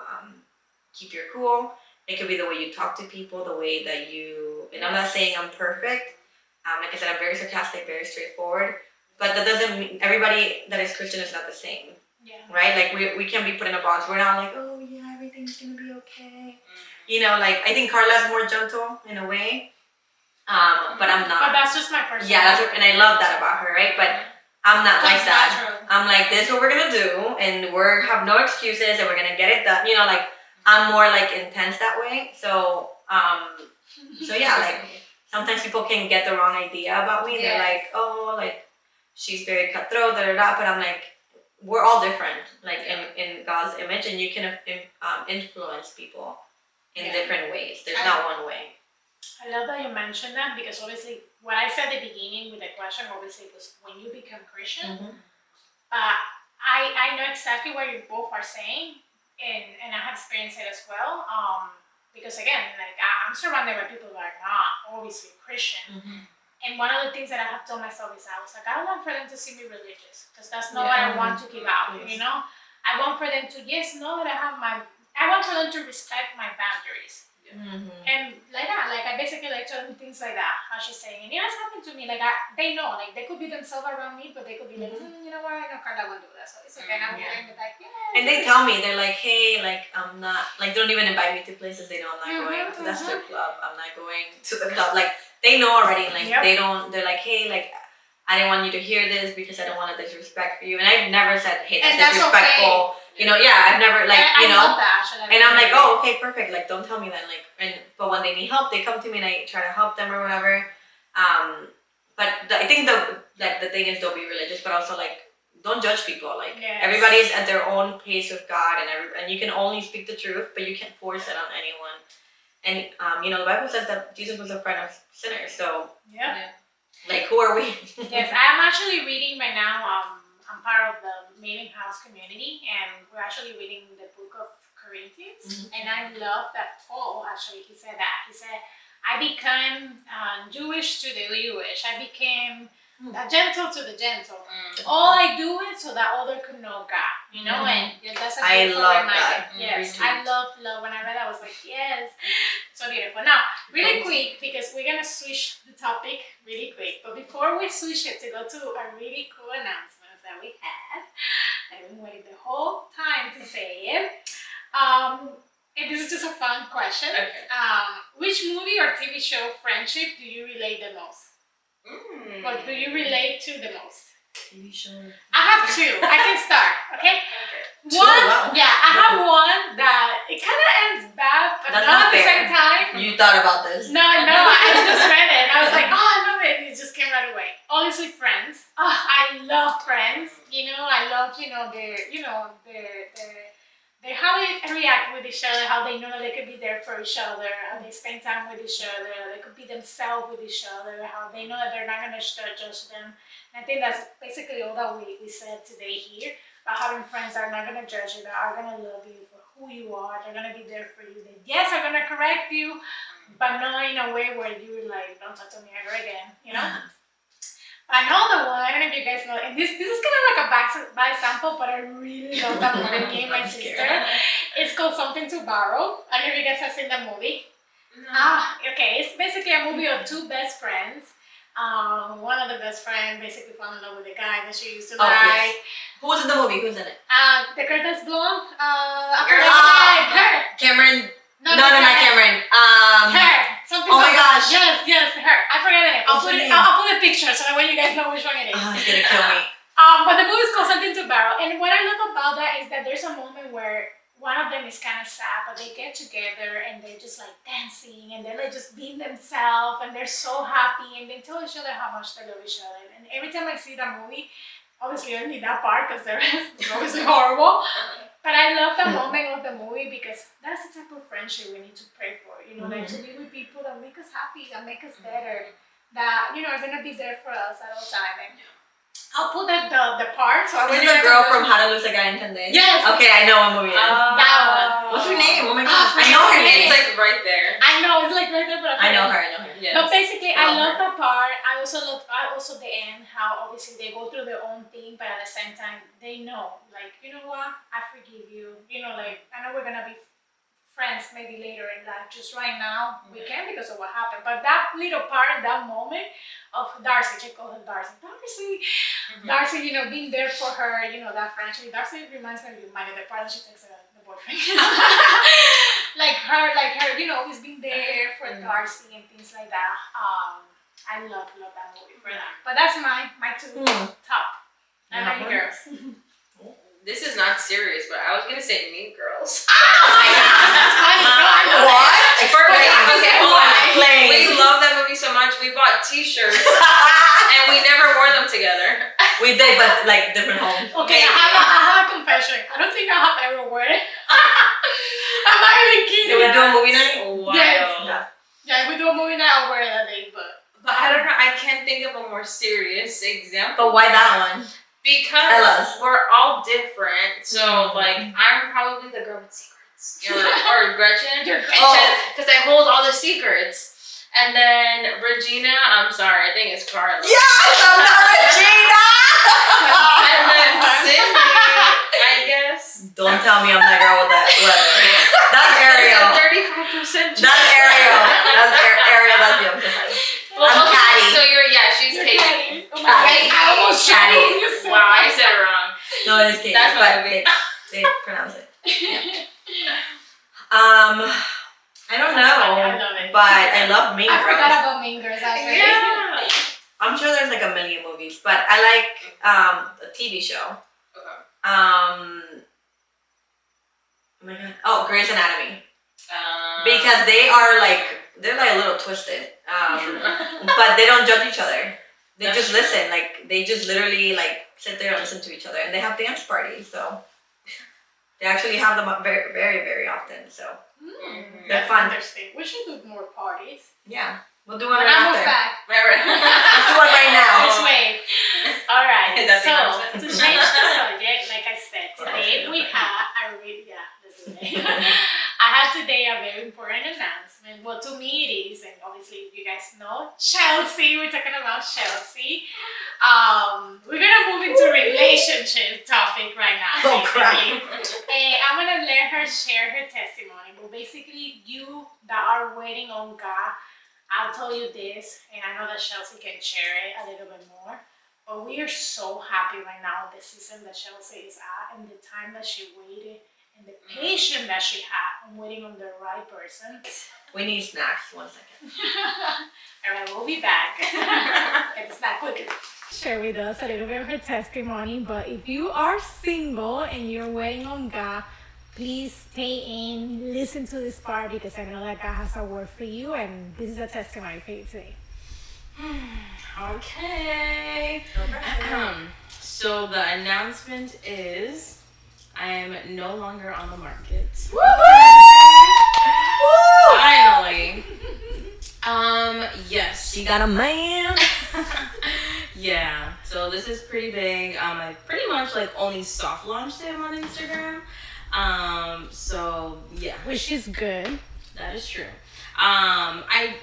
Speaker 2: keep your cool. It could be the way you talk to people, the way that you. And I'm not saying I'm perfect. Like I said, I'm very sarcastic, very straightforward. But that doesn't mean everybody that is Christian is not the same.
Speaker 1: Yeah.
Speaker 2: Right? Like we can be put in a box. We're not like, oh yeah, everything's gonna be okay. Like I think Karla's more gentle in a way. But I'm not.
Speaker 1: But that's just my personal.
Speaker 2: Yeah, and I love that about her, right? But I'm not like that.
Speaker 1: Natural.
Speaker 2: I'm like, this is what we're gonna do, and we're have no excuses, and we're gonna get it done. Like I'm more like intense that way. So yeah, like sometimes people can get the wrong idea about me. They're like, oh, like she's very cutthroat, da da da. But I'm like, we're all different, like in God's image, and you can influence people in different ways. There's not one way.
Speaker 1: I love that you mentioned that, because obviously what I said at the beginning with the question obviously was when you become Christian.
Speaker 2: Mm-hmm.
Speaker 1: I know exactly what you both are saying, and I have experienced it as well. Because again, like I'm surrounded by people that are not obviously Christian.
Speaker 2: Mm-hmm.
Speaker 1: And one of the things that I have told myself is I was like, I don't want for them to see me religious, because that's not what I want to give out, I want for them to know that I want for them to respect my boundaries.
Speaker 2: Mm-hmm.
Speaker 1: And like that, like I basically like tell them things like that, how she's saying, and it has happened to me, like they know, like they could be themselves around me, but they could be like, you know what, I know Karla won't do that, so it's okay, and I'm getting the back,
Speaker 2: And they tell me, they're like, hey, like I'm not, like they don't even invite me to places they know I'm not going to the strip club, I'm not going to the club, like they know already, like they're like, hey, like I didn't want you to hear this because I don't want to disrespect for you, and I've never said, hey, that's disrespectful. Okay. I've never like,
Speaker 1: I love that,
Speaker 2: and I'm like, oh, okay, perfect. Like, don't tell me that. Like, but when they need help, they come to me and I try to help them or whatever. But I think the thing is, don't be religious, but also like, don't judge people. Like, everybody's at their own pace with God, and you can only speak the truth, but you can't force it on anyone. And the Bible says that Jesus was a friend of sinners. So like, who are we?
Speaker 1: Yes, I'm actually reading right now. I'm part of the Meeting House community, and we're actually reading the book of Corinthians. And I love that Paul actually, he said that. He said, I became Jewish to the Jewish. I became gentle to the gentle. All I do it so that other could know God, and that's a beautiful reminder. Yes, I love, when I read that, I was like, yes, so beautiful. Now, really quick, because we're going to switch the topic really quick, but before we switch it to go to a really cool announcement that we had, I've been waiting the whole time to say it. And this is just a fun question. Okay. Which movie or TV show friendship do you relate the most? What do you relate to the most?
Speaker 2: TV show.
Speaker 1: I have two. I can start. Okay. One. Yeah, I have one that it kind of ends bad, but not at the same time.
Speaker 2: You thought about this?
Speaker 1: No, I just read it and I was like, oh, I love it. It just came right away. Honestly, Friends. Oh, I love Friends. I love their how they react with each other, how they know that they could be there for each other, how they spend time with each other, they could be themselves with each other, how they know that they're not gonna judge them. And I think that's basically all that we said today here about having friends that are not gonna judge you, that are gonna love you for who you are, they're gonna be there for you. They yes are gonna correct you, but not in a way where you're like, don't talk to me ever again, you know? Another one, I don't know if you guys know, and this is kind of like a by example, but I really love that movie, me and my sister. It's called Something to Borrow. I don't know if you guys have seen that movie.
Speaker 3: No.
Speaker 1: Okay, it's basically a movie of two best friends. One of the best friends basically fell in love with a guy that she used to like.
Speaker 2: Yes. Who was in the movie? Who's in it?
Speaker 1: The girl that's blonde.
Speaker 2: Her. Cameron. No, not Cameron.
Speaker 1: Her. Something.
Speaker 2: Oh my gosh.
Speaker 1: Yes, her. I forgot the name. I'll put a picture so that way you guys know which one it is.
Speaker 2: Oh, it's gonna kill me.
Speaker 1: But the movie is called Something to Borrow, and what I love about that is that there's a moment where one of them is kind of sad, but they get together and they're just like dancing and they're like just being themselves and they're so happy and they tell each other how much they love each other. And every time I see that movie, obviously only that part because the rest is obviously horrible. But I love the moment of the movie because that's the type of friendship we need to pray for. You know, like to be with people that make us happy, that make us better, that are gonna be there for us at all time. And I'll put the part. So
Speaker 2: Is it the girl from How to Lose a Guy in 10 Days?
Speaker 1: Yes.
Speaker 2: Okay, I know what movie it is.
Speaker 1: That one.
Speaker 2: What's her name? Oh my gosh, I know her name.
Speaker 3: It's like right there.
Speaker 1: I know it's like right there, but
Speaker 2: I know her.
Speaker 3: Yes.
Speaker 1: But basically, I love
Speaker 2: her.
Speaker 1: that part. I also the end. How obviously they go through their own thing, but at the same time they know, like, you know what, I forgive you. You know, like I know we're gonna be friends maybe later in life. Just right now we can't because of what happened. But that little part, that moment of Darcy, she calls her Darcy. Darcy, being there for her. That friendship. Darcy reminds me of the part that she takes the boyfriend. like her, always being there for Darcy and things like that. I love that movie for that. But that's my two top. I like girls.
Speaker 3: This is not serious, but I was gonna say Mean Girls.
Speaker 1: Oh my god, that's funny. No, I know
Speaker 2: What?
Speaker 3: Okay, hold on.
Speaker 2: Explain.
Speaker 3: We love that movie so much. We bought T-shirts and we never wore them together.
Speaker 2: We did, but like different homes.
Speaker 1: Okay, I have a confession. I don't think I have ever worn it. I'm not even kidding.
Speaker 2: Did we do a movie night?
Speaker 3: Wow.
Speaker 1: Yes. Yeah, if we do a movie night, I'll wear it that day, but
Speaker 3: I don't know. I can't think of a more serious example.
Speaker 2: But why that one?
Speaker 3: Because we're all different. So like, I'm probably the girl with secrets, or Gretchen.
Speaker 1: You're Gretchen.
Speaker 3: Because I hold all the secrets. And then Regina, I'm sorry, I think it's Karla.
Speaker 2: Yes, I'm not Regina.
Speaker 3: And then Cyndi, I guess.
Speaker 2: Don't tell me I'm that girl with that leather. That's Ariel.
Speaker 3: 35%.
Speaker 2: That's Ariel. That's Ariel. That's the other.
Speaker 3: Well,
Speaker 2: I'm Catty.
Speaker 3: So she's
Speaker 1: You're
Speaker 3: Katie.
Speaker 1: Catty. Oh my god, I almost tried
Speaker 2: Catty.
Speaker 1: it.
Speaker 3: Wow, I said it wrong.
Speaker 2: No, it's Katie.
Speaker 3: That's my
Speaker 2: but
Speaker 3: movie.
Speaker 2: they pronounce it. I don't know,
Speaker 1: I love it.
Speaker 2: but I love Mean
Speaker 1: I
Speaker 2: Girls.
Speaker 1: forgot about Mean Girls actually.
Speaker 3: Yeah.
Speaker 2: I'm sure there's like a million movies, but I like a TV show.
Speaker 3: Okay.
Speaker 2: Oh my god. Oh, Grey's Anatomy. Because they're like a little twisted. But they don't judge each other. They
Speaker 3: That's
Speaker 2: just
Speaker 3: true.
Speaker 2: listen. Like they just literally like sit there and listen to each other, and they have dance parties. So they actually have them up very, very, very often. So they're
Speaker 1: That's
Speaker 2: fun.
Speaker 1: interesting. We should do more parties.
Speaker 2: Yeah, we'll do one
Speaker 1: When
Speaker 2: right
Speaker 1: I move
Speaker 2: after.
Speaker 1: back.
Speaker 2: Let's do one right now.
Speaker 1: Let's wait. All right.
Speaker 3: Is that the
Speaker 1: So
Speaker 3: option?
Speaker 1: to change the subject, like I said, today we have I had today a very important announcement. Well, to me it is, and obviously you guys know Chelsie. We're talking about Chelsie. We're gonna move into relationship topic right now.
Speaker 2: Oh crap!
Speaker 1: And I'm gonna let her share her testimony. But basically, you that are waiting on God, I'll tell you this, and I know that Chelsie can share it a little bit more. But we are so happy right now with the season that Chelsie is at, and the time that she waited, and the patience that she had on waiting on the right person.
Speaker 2: We need snacks. 1 second.
Speaker 1: All right, we'll be back. Get the snack quickly. Share with us a little bit of her testimony. But if you are single and you're waiting on God, please stay in, listen to this part because I know that God has a word for you, and this is a testimony for you today.
Speaker 3: Okay. So the announcement is I am no longer on the market.
Speaker 1: Woo!
Speaker 3: Finally. Yes.
Speaker 2: She got a man.
Speaker 3: Yeah. So this is pretty big. I pretty much like only soft launched him on Instagram. So yeah.
Speaker 1: Which is good.
Speaker 3: That is true. I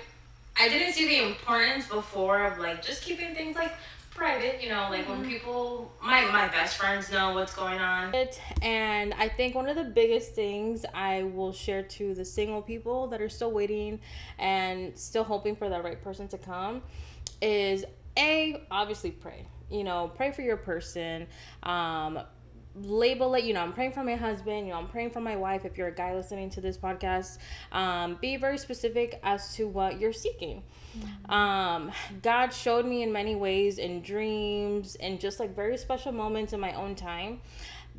Speaker 3: didn't see the importance before of like just keeping things like private, you know, like when people, my best friends know what's going on.
Speaker 4: And I think one of the biggest things I will share to the single people that are still waiting and still hoping for that right person to come is obviously pray. You know, pray for your person. Label it, you know, I'm praying for my husband, you know, I'm praying for my wife. If you're a guy listening to this podcast, be very specific as to what you're seeking. God showed me in many ways, in dreams and just like very special moments in my own time,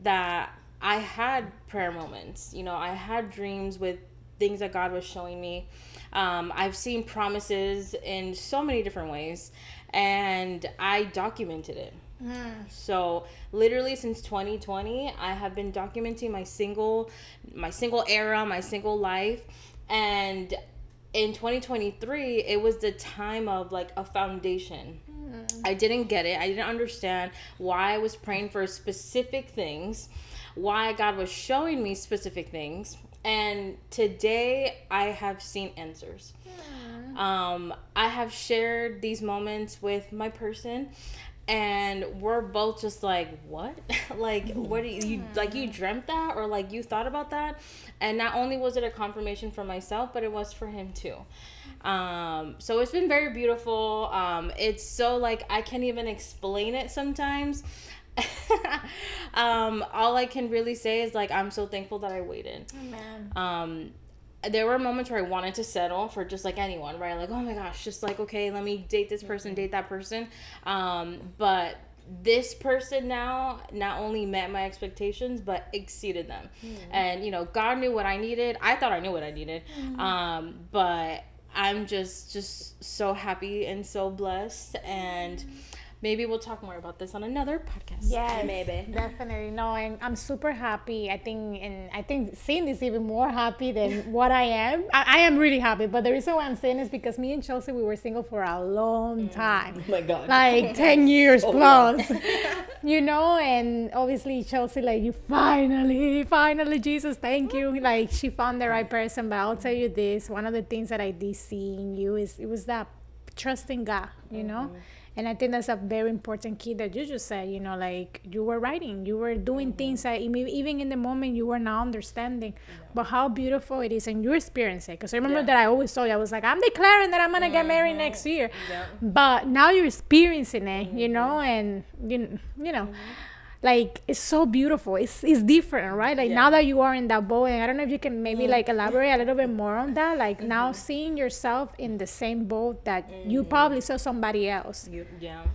Speaker 4: that I had prayer moments. You know, I had dreams with things that God was showing me. I've seen promises in so many different ways, and I documented it. So literally since 2020, I have been documenting my single era, my single life. And in 2023, it was the time of like a foundation. I didn't get it. I didn't understand why I was praying for specific things, why God was showing me specific things. And today I have seen answers. I have shared these moments with my person, and we're both just like, what? Like, what do you like, you dreamt that, or like you thought about that? And not only was it a confirmation for myself, but it was for him too. So it's been very beautiful. It's so like I can't even explain it sometimes. All I can really say is like I'm so thankful that I waited.
Speaker 1: Amen.
Speaker 4: There were moments where I wanted to settle for just like anyone, right? Like, oh my gosh, just like, okay, let me date this person, date that person. But this person now not only met my expectations, but exceeded them. And, you know, God knew what I needed. I thought I knew what I needed. But I'm just so happy and so blessed. And maybe we'll talk more about this on another podcast.
Speaker 1: Yes,
Speaker 4: maybe.
Speaker 1: definitely. No, and I'm super happy. I think Cyndi is even more happy than what I am. I am really happy, but the reason why I'm saying is because me and Chelsea, we were single for a long time.
Speaker 2: Oh my God.
Speaker 1: Like 10 years plus. You know, and obviously Chelsea, like, you finally, Jesus, thank you. Like, she found the right person. But I'll tell you this, one of the things that I did see in you it was that trust in God, you know? And I think that's a very important key that you just said, you know, like you were writing, you were doing things that even in the moment you were not understanding, but how beautiful it is, and you experience it. Because I remember that I always told you, I was like, I'm declaring that I'm going to get married next year. But now you're experiencing it, you know, and, you know, like, it's so beautiful. It's different, right? Like, now that you are in that boat, and I don't know if you can maybe, like, elaborate a little bit more on that. Like, now seeing yourself in the same boat that you probably saw somebody else.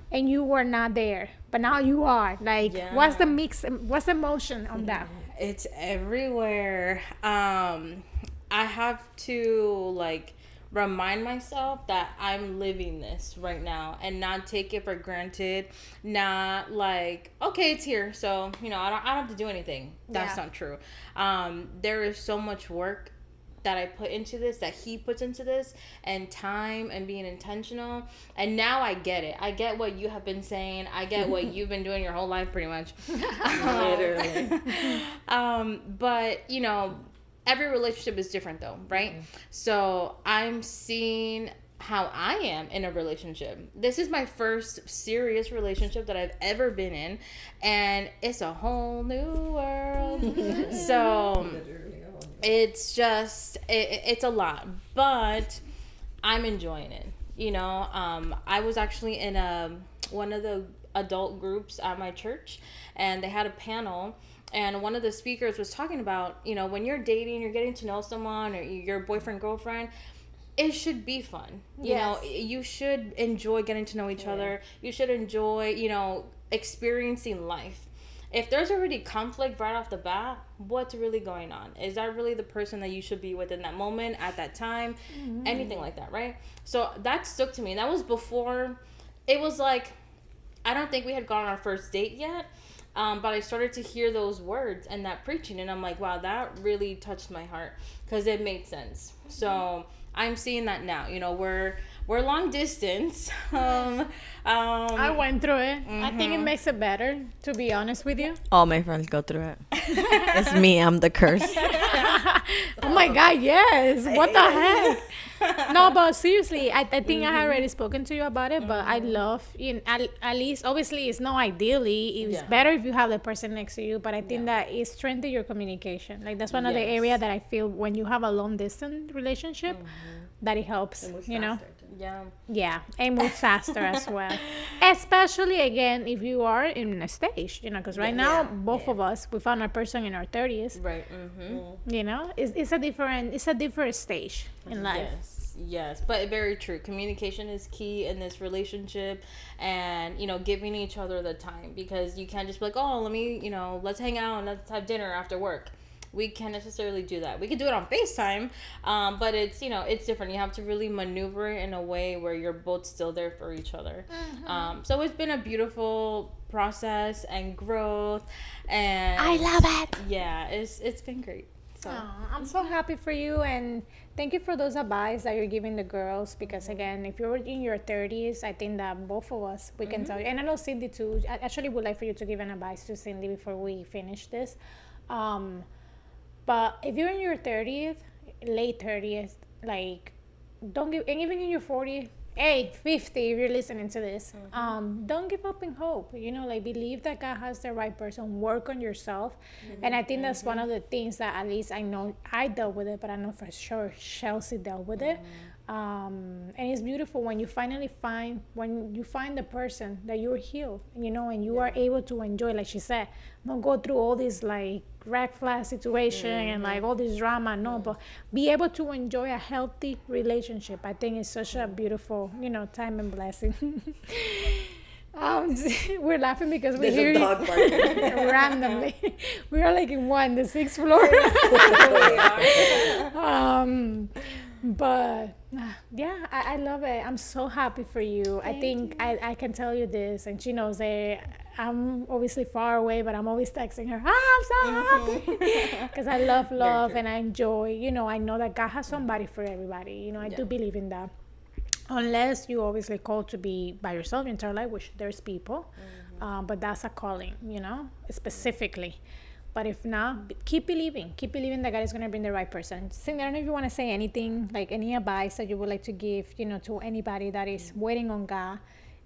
Speaker 1: And you were not there. But now you are. Like, what's the mix? What's the emotion on that?
Speaker 4: It's everywhere. I have to, like, remind myself that I'm living this right now and not take it for granted. Not like, okay, it's here, so, you know, I don't have to do anything. That's not true. There is so much work that I put into this, that he puts into this, and time, and being intentional. And now I get it. I get what you have been saying. I get what you've been doing your whole life, pretty much. Literally. But, you know, every relationship is different though, right? So I'm seeing how I am in a relationship. This is my first serious relationship that I've ever been in, and it's a whole new world. So it's just, it's a lot, but I'm enjoying it. You know, I was actually in one of the adult groups at my church, and they had a panel. And one of the speakers was talking about, you know, when you're dating, you're getting to know someone, or your boyfriend, girlfriend, it should be fun. You know, you should enjoy getting to know each other. You should enjoy, you know, experiencing life. If there's already conflict right off the bat, what's really going on? Is that really the person that you should be with in that moment, at that time? Anything like that, right? So that stuck to me. And that was before, it was like, I don't think we had gone on our first date yet. But I started to hear those words and that preaching, and I'm like, wow, that really touched my heart because it made sense. So I'm seeing that now. You know, we're long distance.
Speaker 5: I went through it. I think it makes it better, to be honest with you.
Speaker 2: All my friends go through it. It's me. I'm the curse.
Speaker 5: Oh my God, yes. What the heck? No, but seriously, I think I had already spoken to you about it, but I love, at least, obviously, it's not ideally. It's better if you have the person next to you, but I think that it strengthens your communication. Like, that's one of the area that I feel when you have a long distance relationship, that it helps, you know?
Speaker 4: Yeah.
Speaker 5: Yeah, and move faster as well. Especially, again, if you are in a stage, you know, because right now, both of us, we found a person in our 30s.
Speaker 4: Right.
Speaker 5: You know, it's a different stage in life.
Speaker 4: Yes, but very true. Communication is key in this relationship, and giving each other the time, because you can't just be like, oh, let me, let's hang out and let's have dinner after work. We can't necessarily do that. We could do it on FaceTime, but it's different. You have to really maneuver in a way where you're both still there for each other. So it's been a beautiful process and growth, and
Speaker 5: I love it.
Speaker 4: Yeah, it's been great. So
Speaker 5: I'm so happy for you, and thank you for those advice that you're giving the girls, because again, if you're in your 30s, I think that both of us, we can tell you, and I know Cyndi too. I actually would like for you to give an advice to Cyndi before we finish this. But if you're in your 30th, late 30th, like, don't give, and even in your 40th, 50, if you're listening to this, don't give up in hope. Like, believe that God has the right person. Work on yourself. And I think that's one of the things that, at least I know I dealt with it, but I know for sure Chelsie dealt with it. And it's beautiful when you finally find the person that you're healed, and you are able to enjoy, like she said, not go through all this like red flag situation and like all this drama, but be able to enjoy a healthy relationship. I think it's such a beautiful, time and blessing. We're laughing because we hear you randomly. We are like in the 6th floor. But yeah, I love it. I'm so happy for you. I think I can tell you this, and she knows that I'm obviously far away, but I'm always texting her, I'm so happy, because I love and I enjoy. I know that God has somebody for everybody. I do believe in that. Unless you obviously called to be by yourself your entire life, which there's people, but that's a calling, specifically. But if not, keep believing that God is going to bring the right person. Cyndi, I don't know if you want to say anything, like any advice that you would like to give, to anybody that is waiting on God.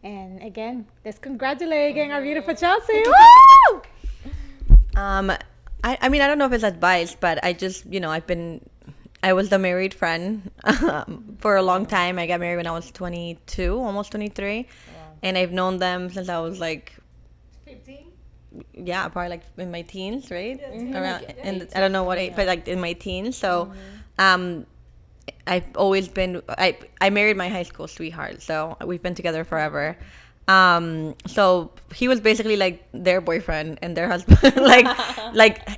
Speaker 5: And again, let's congratulate again our beautiful Chelsie. Woo!
Speaker 2: I mean, I don't know if it's advice, but I just, I was the married friend for a long time. I got married when I was 22, almost 23. And I've known them since I was like
Speaker 5: 15?
Speaker 2: Yeah, probably like in my teens, right? Around, and I don't know what age, but like in my teens. So, I've always been. I married my high school sweetheart, so we've been together forever. So he was basically like their boyfriend and their husband. like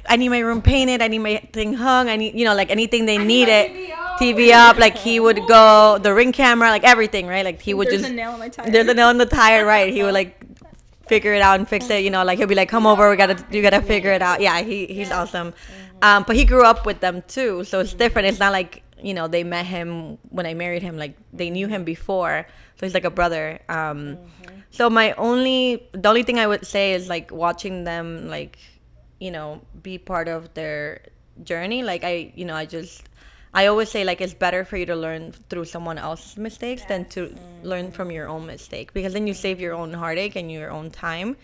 Speaker 2: I need my room painted, I need my thing hung, I need like anything they needed. TV up, like he would go, the ring camera, like everything, right? Like he would
Speaker 6: There's a nail in my tire.
Speaker 2: There's a nail in the tire, right? He would like figure it out and fix it, like he'll be like, come over, you gotta figure it out. Yeah, he's awesome. But he grew up with them too, so it's different. It's not like they met him when I married him, like they knew him before, so he's like a brother. So the only thing I would say is like watching them, like be part of their journey. Like I always say, like, it's better for you to learn through someone else's mistakes than to learn from your own mistake, because then you save your own heartache and your own time.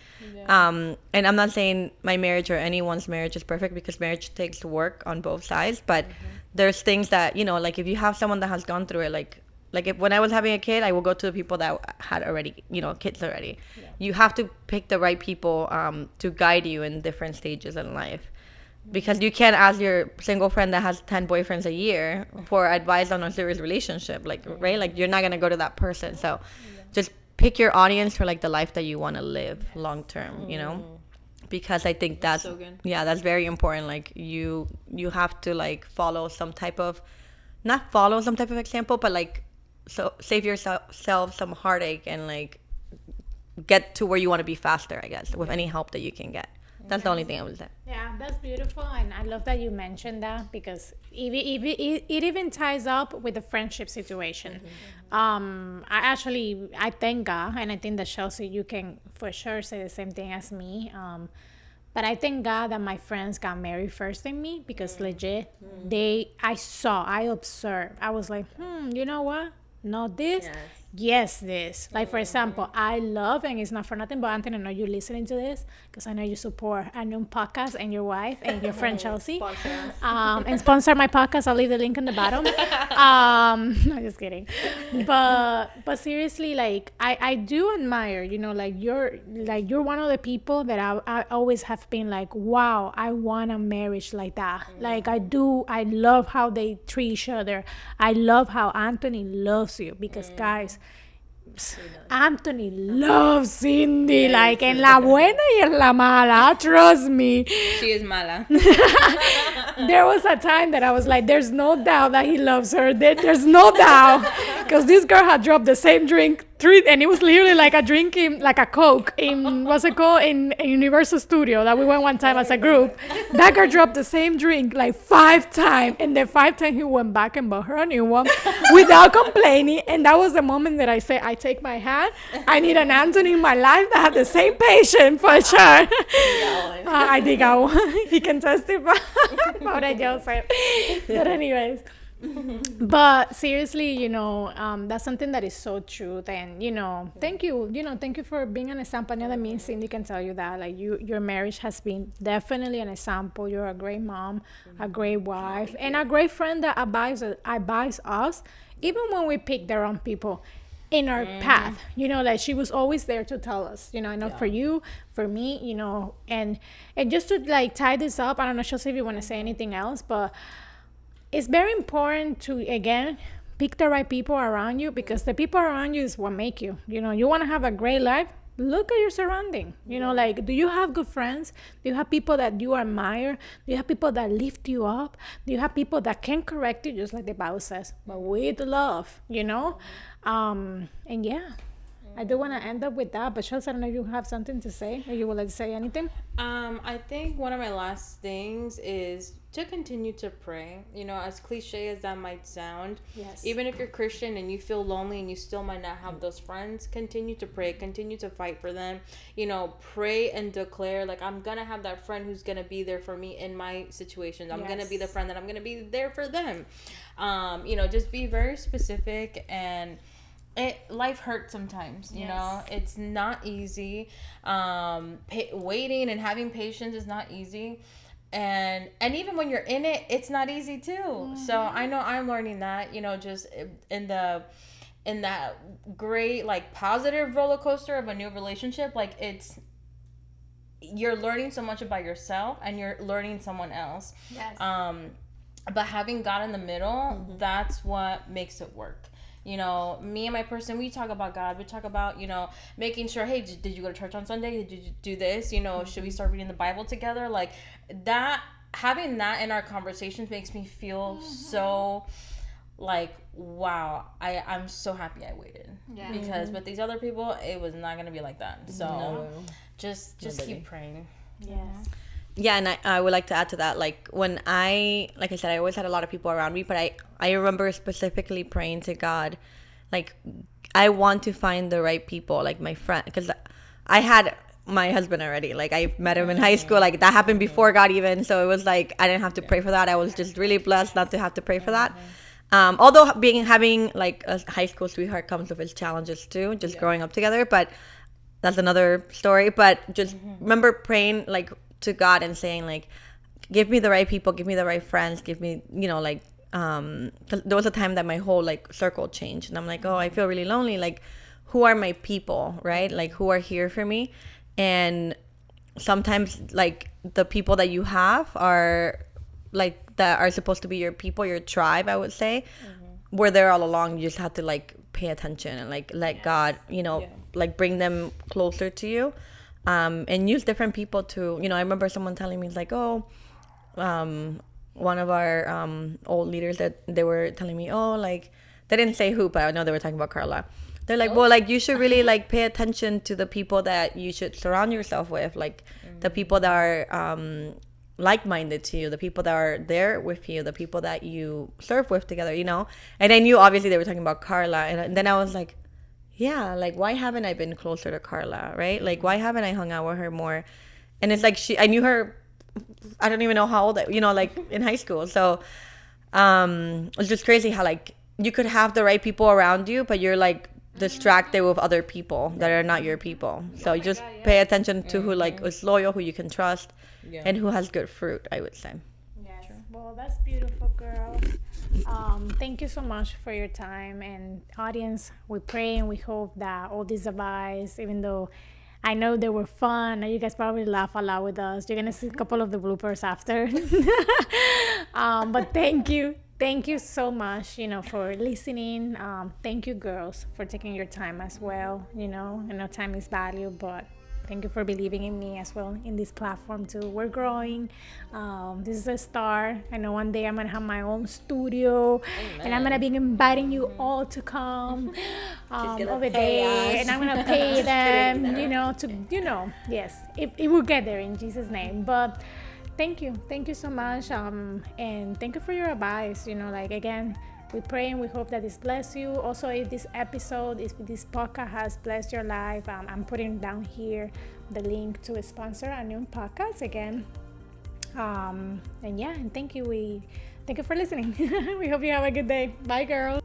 Speaker 2: And I'm not saying my marriage or anyone's marriage is perfect, because marriage takes work on both sides. But there's things that, like if you have someone that has gone through it, like if when I was having a kid, I will go to the people that had already, kids already. You have to pick the right people to guide you in different stages in life. Because you can't ask your single friend that has 10 boyfriends a year for advice on a serious relationship, like, right? Like, you're not going to go to that person. So just pick your audience for, like, the life that you want to live long term, because I think that's so good. Yeah, that's very important. Like, you have to, like, not follow some type of example, but, like, so save yourself some heartache and, like, get to where you want to be faster, I guess, with any help that you can get. That's the only thing I would say.
Speaker 5: Yeah, that's beautiful, and I love that you mentioned that because it even ties up with the friendship situation. I thank God, and I think that Chelsea, you can for sure say the same thing as me. But I thank God that my friends got married first than me because legit, I observed, I was like, you know what? Not this. Yes, this. Like, for example, I love, and it's not for nothing, but Anthony, I know you're listening to this because I know you support a new podcast and your wife and your friend Chelsea. And sponsor my podcast. I'll leave the link in the bottom. No, just kidding. But seriously, like, I do admire, like you're one of the people that I always have been like, wow, I want a marriage like that. Like, I love how they treat each other. I love how Anthony loves you because, guys, Anthony loves Cyndi, like, en la buena y en la mala, trust me.
Speaker 4: She is mala.
Speaker 5: There was a time that I was like, there's no doubt that he loves her. There's no doubt. Because this girl had dropped the same drink and it was literally like a drink like a Coke in, what's it called, in Universal Studio that we went one time as a group. That girl dropped the same drink like 5 times. And the 5 times he went back and bought her a new one without complaining. And that was the moment that I said, I take my hand. I need an Anthony in my life that have the same patience for sure. I think he can testify about it, Joseph. But anyways. But seriously, that's something that is so true. And thank you for being an example. Another means Cyndi can tell you that, like, your marriage has been definitely an example. You're a great mom, a great wife, and a great friend that advises us even when we pick the wrong people in our path. Like, she was always there to tell us, I know for you, for me, and just to like tie this up, I don't know, Chelsea, if you want to say anything else, but it's very important to, again, pick the right people around you because the people around you is what make you. You want to have a great life, look at your surrounding. Like, do you have good friends? Do you have people that you admire? Do you have people that lift you up? Do you have people that can correct you, just like the Bible says, but with love, And yeah, I do want to end up with that. But Chelsea, I don't know if you have something to say or you would like to say anything.
Speaker 4: I think one of my last things is to continue to pray. As cliche as that might sound,
Speaker 5: yes,
Speaker 4: even if you're Christian and you feel lonely and you still might not have those friends, continue to pray, continue to fight for them. Pray and declare, like, I'm gonna have that friend who's gonna be there for me in my situations. I'm gonna be the friend that I'm gonna be there for them. Just be very specific. And life hurts sometimes, it's not easy. Waiting and having patience is not easy, and even when you're in it, it's not easy too. So I know I'm learning that, just in that great, like, positive roller coaster of a new relationship. Like, you're learning so much about yourself and you're learning someone else.
Speaker 5: Yes.
Speaker 4: But having God in the middle, that's what makes it work. Me and my person, we talk about God. We talk about, making sure, hey, did you go to church on Sunday? Did you do this? Should we start reading the Bible together? Like, that, having that in our conversations makes me feel so, like, wow, I'm so happy I waited. Yeah. Because with these other people, it was not going to be like that. So just keep praying.
Speaker 5: Yes.
Speaker 2: Yeah, and I would like to add to that, like, like I said, I always had a lot of people around me, but I remember specifically praying to God, like, I want to find the right people, like my friend, because I had my husband already, like, I met him in high school, like, that happened before God even, so it was like, I didn't have to pray for that. I was just really blessed not to have to pray for that. Although having like a high school sweetheart comes with its challenges too, just growing up together, but that's another story. But just remember praying, like, to God and saying, like, give me the right people, give me the right friends, give me, like, there was a time that my whole, like, circle changed, and I'm like, oh, I feel really lonely. Like, who are my people, right? Like, who are here for me? And sometimes, like, the people that you have are, like, that are supposed to be your people, your tribe, I would say, were there all along. You just have to, like, pay attention and, like, let God, like, bring them closer to you. And use different people to, I remember someone telling me, like, oh, one of our old leaders, that they were telling me, oh, like, they didn't say who, but I know they were talking about Karla.
Speaker 6: They're like, well, like you should really like pay attention to the people that you should surround yourself with, like the people that are like-minded to you, the people that are there with you, the people that you serve with together, you know. And I knew obviously they were talking about Karla, and then I was like, yeah, like why haven't I been closer to Karla, right? Like why haven't I hung out with her more? And it's like I knew her, I don't even know how old, you know, like in high school. So it's just crazy how like you could have the right people around you, but you're like distracted with other people that are not your people. So you just pay attention to who like is loyal, who you can trust, and who has good fruit, I would say.
Speaker 5: Yes. Well, that's beautiful, girl. Thank you so much for your time, and audience. We pray and we hope that all these advice, even though I know they were fun, and you guys probably laugh a lot with us. You're gonna see a couple of the bloopers after. But thank you so much, you know, for listening. Thank you, girls, for taking your time as well. You know, I know time is value, but thank you for believing in me as well in this platform too. We're growing. This is a start. I know one day I'm gonna have my own studio. Amen. And I'm gonna be inviting you all to come over there, and I'm gonna pay them. Yes, it will get there in Jesus' name. But thank you so much, and thank you for your advice. You know, like again. We pray and we hope that this bless you. Also, if this podcast has blessed your life, I'm putting down here the link to sponsor a new podcast again. And thank you. Thank you for listening. We hope you have a good day. Bye, girls.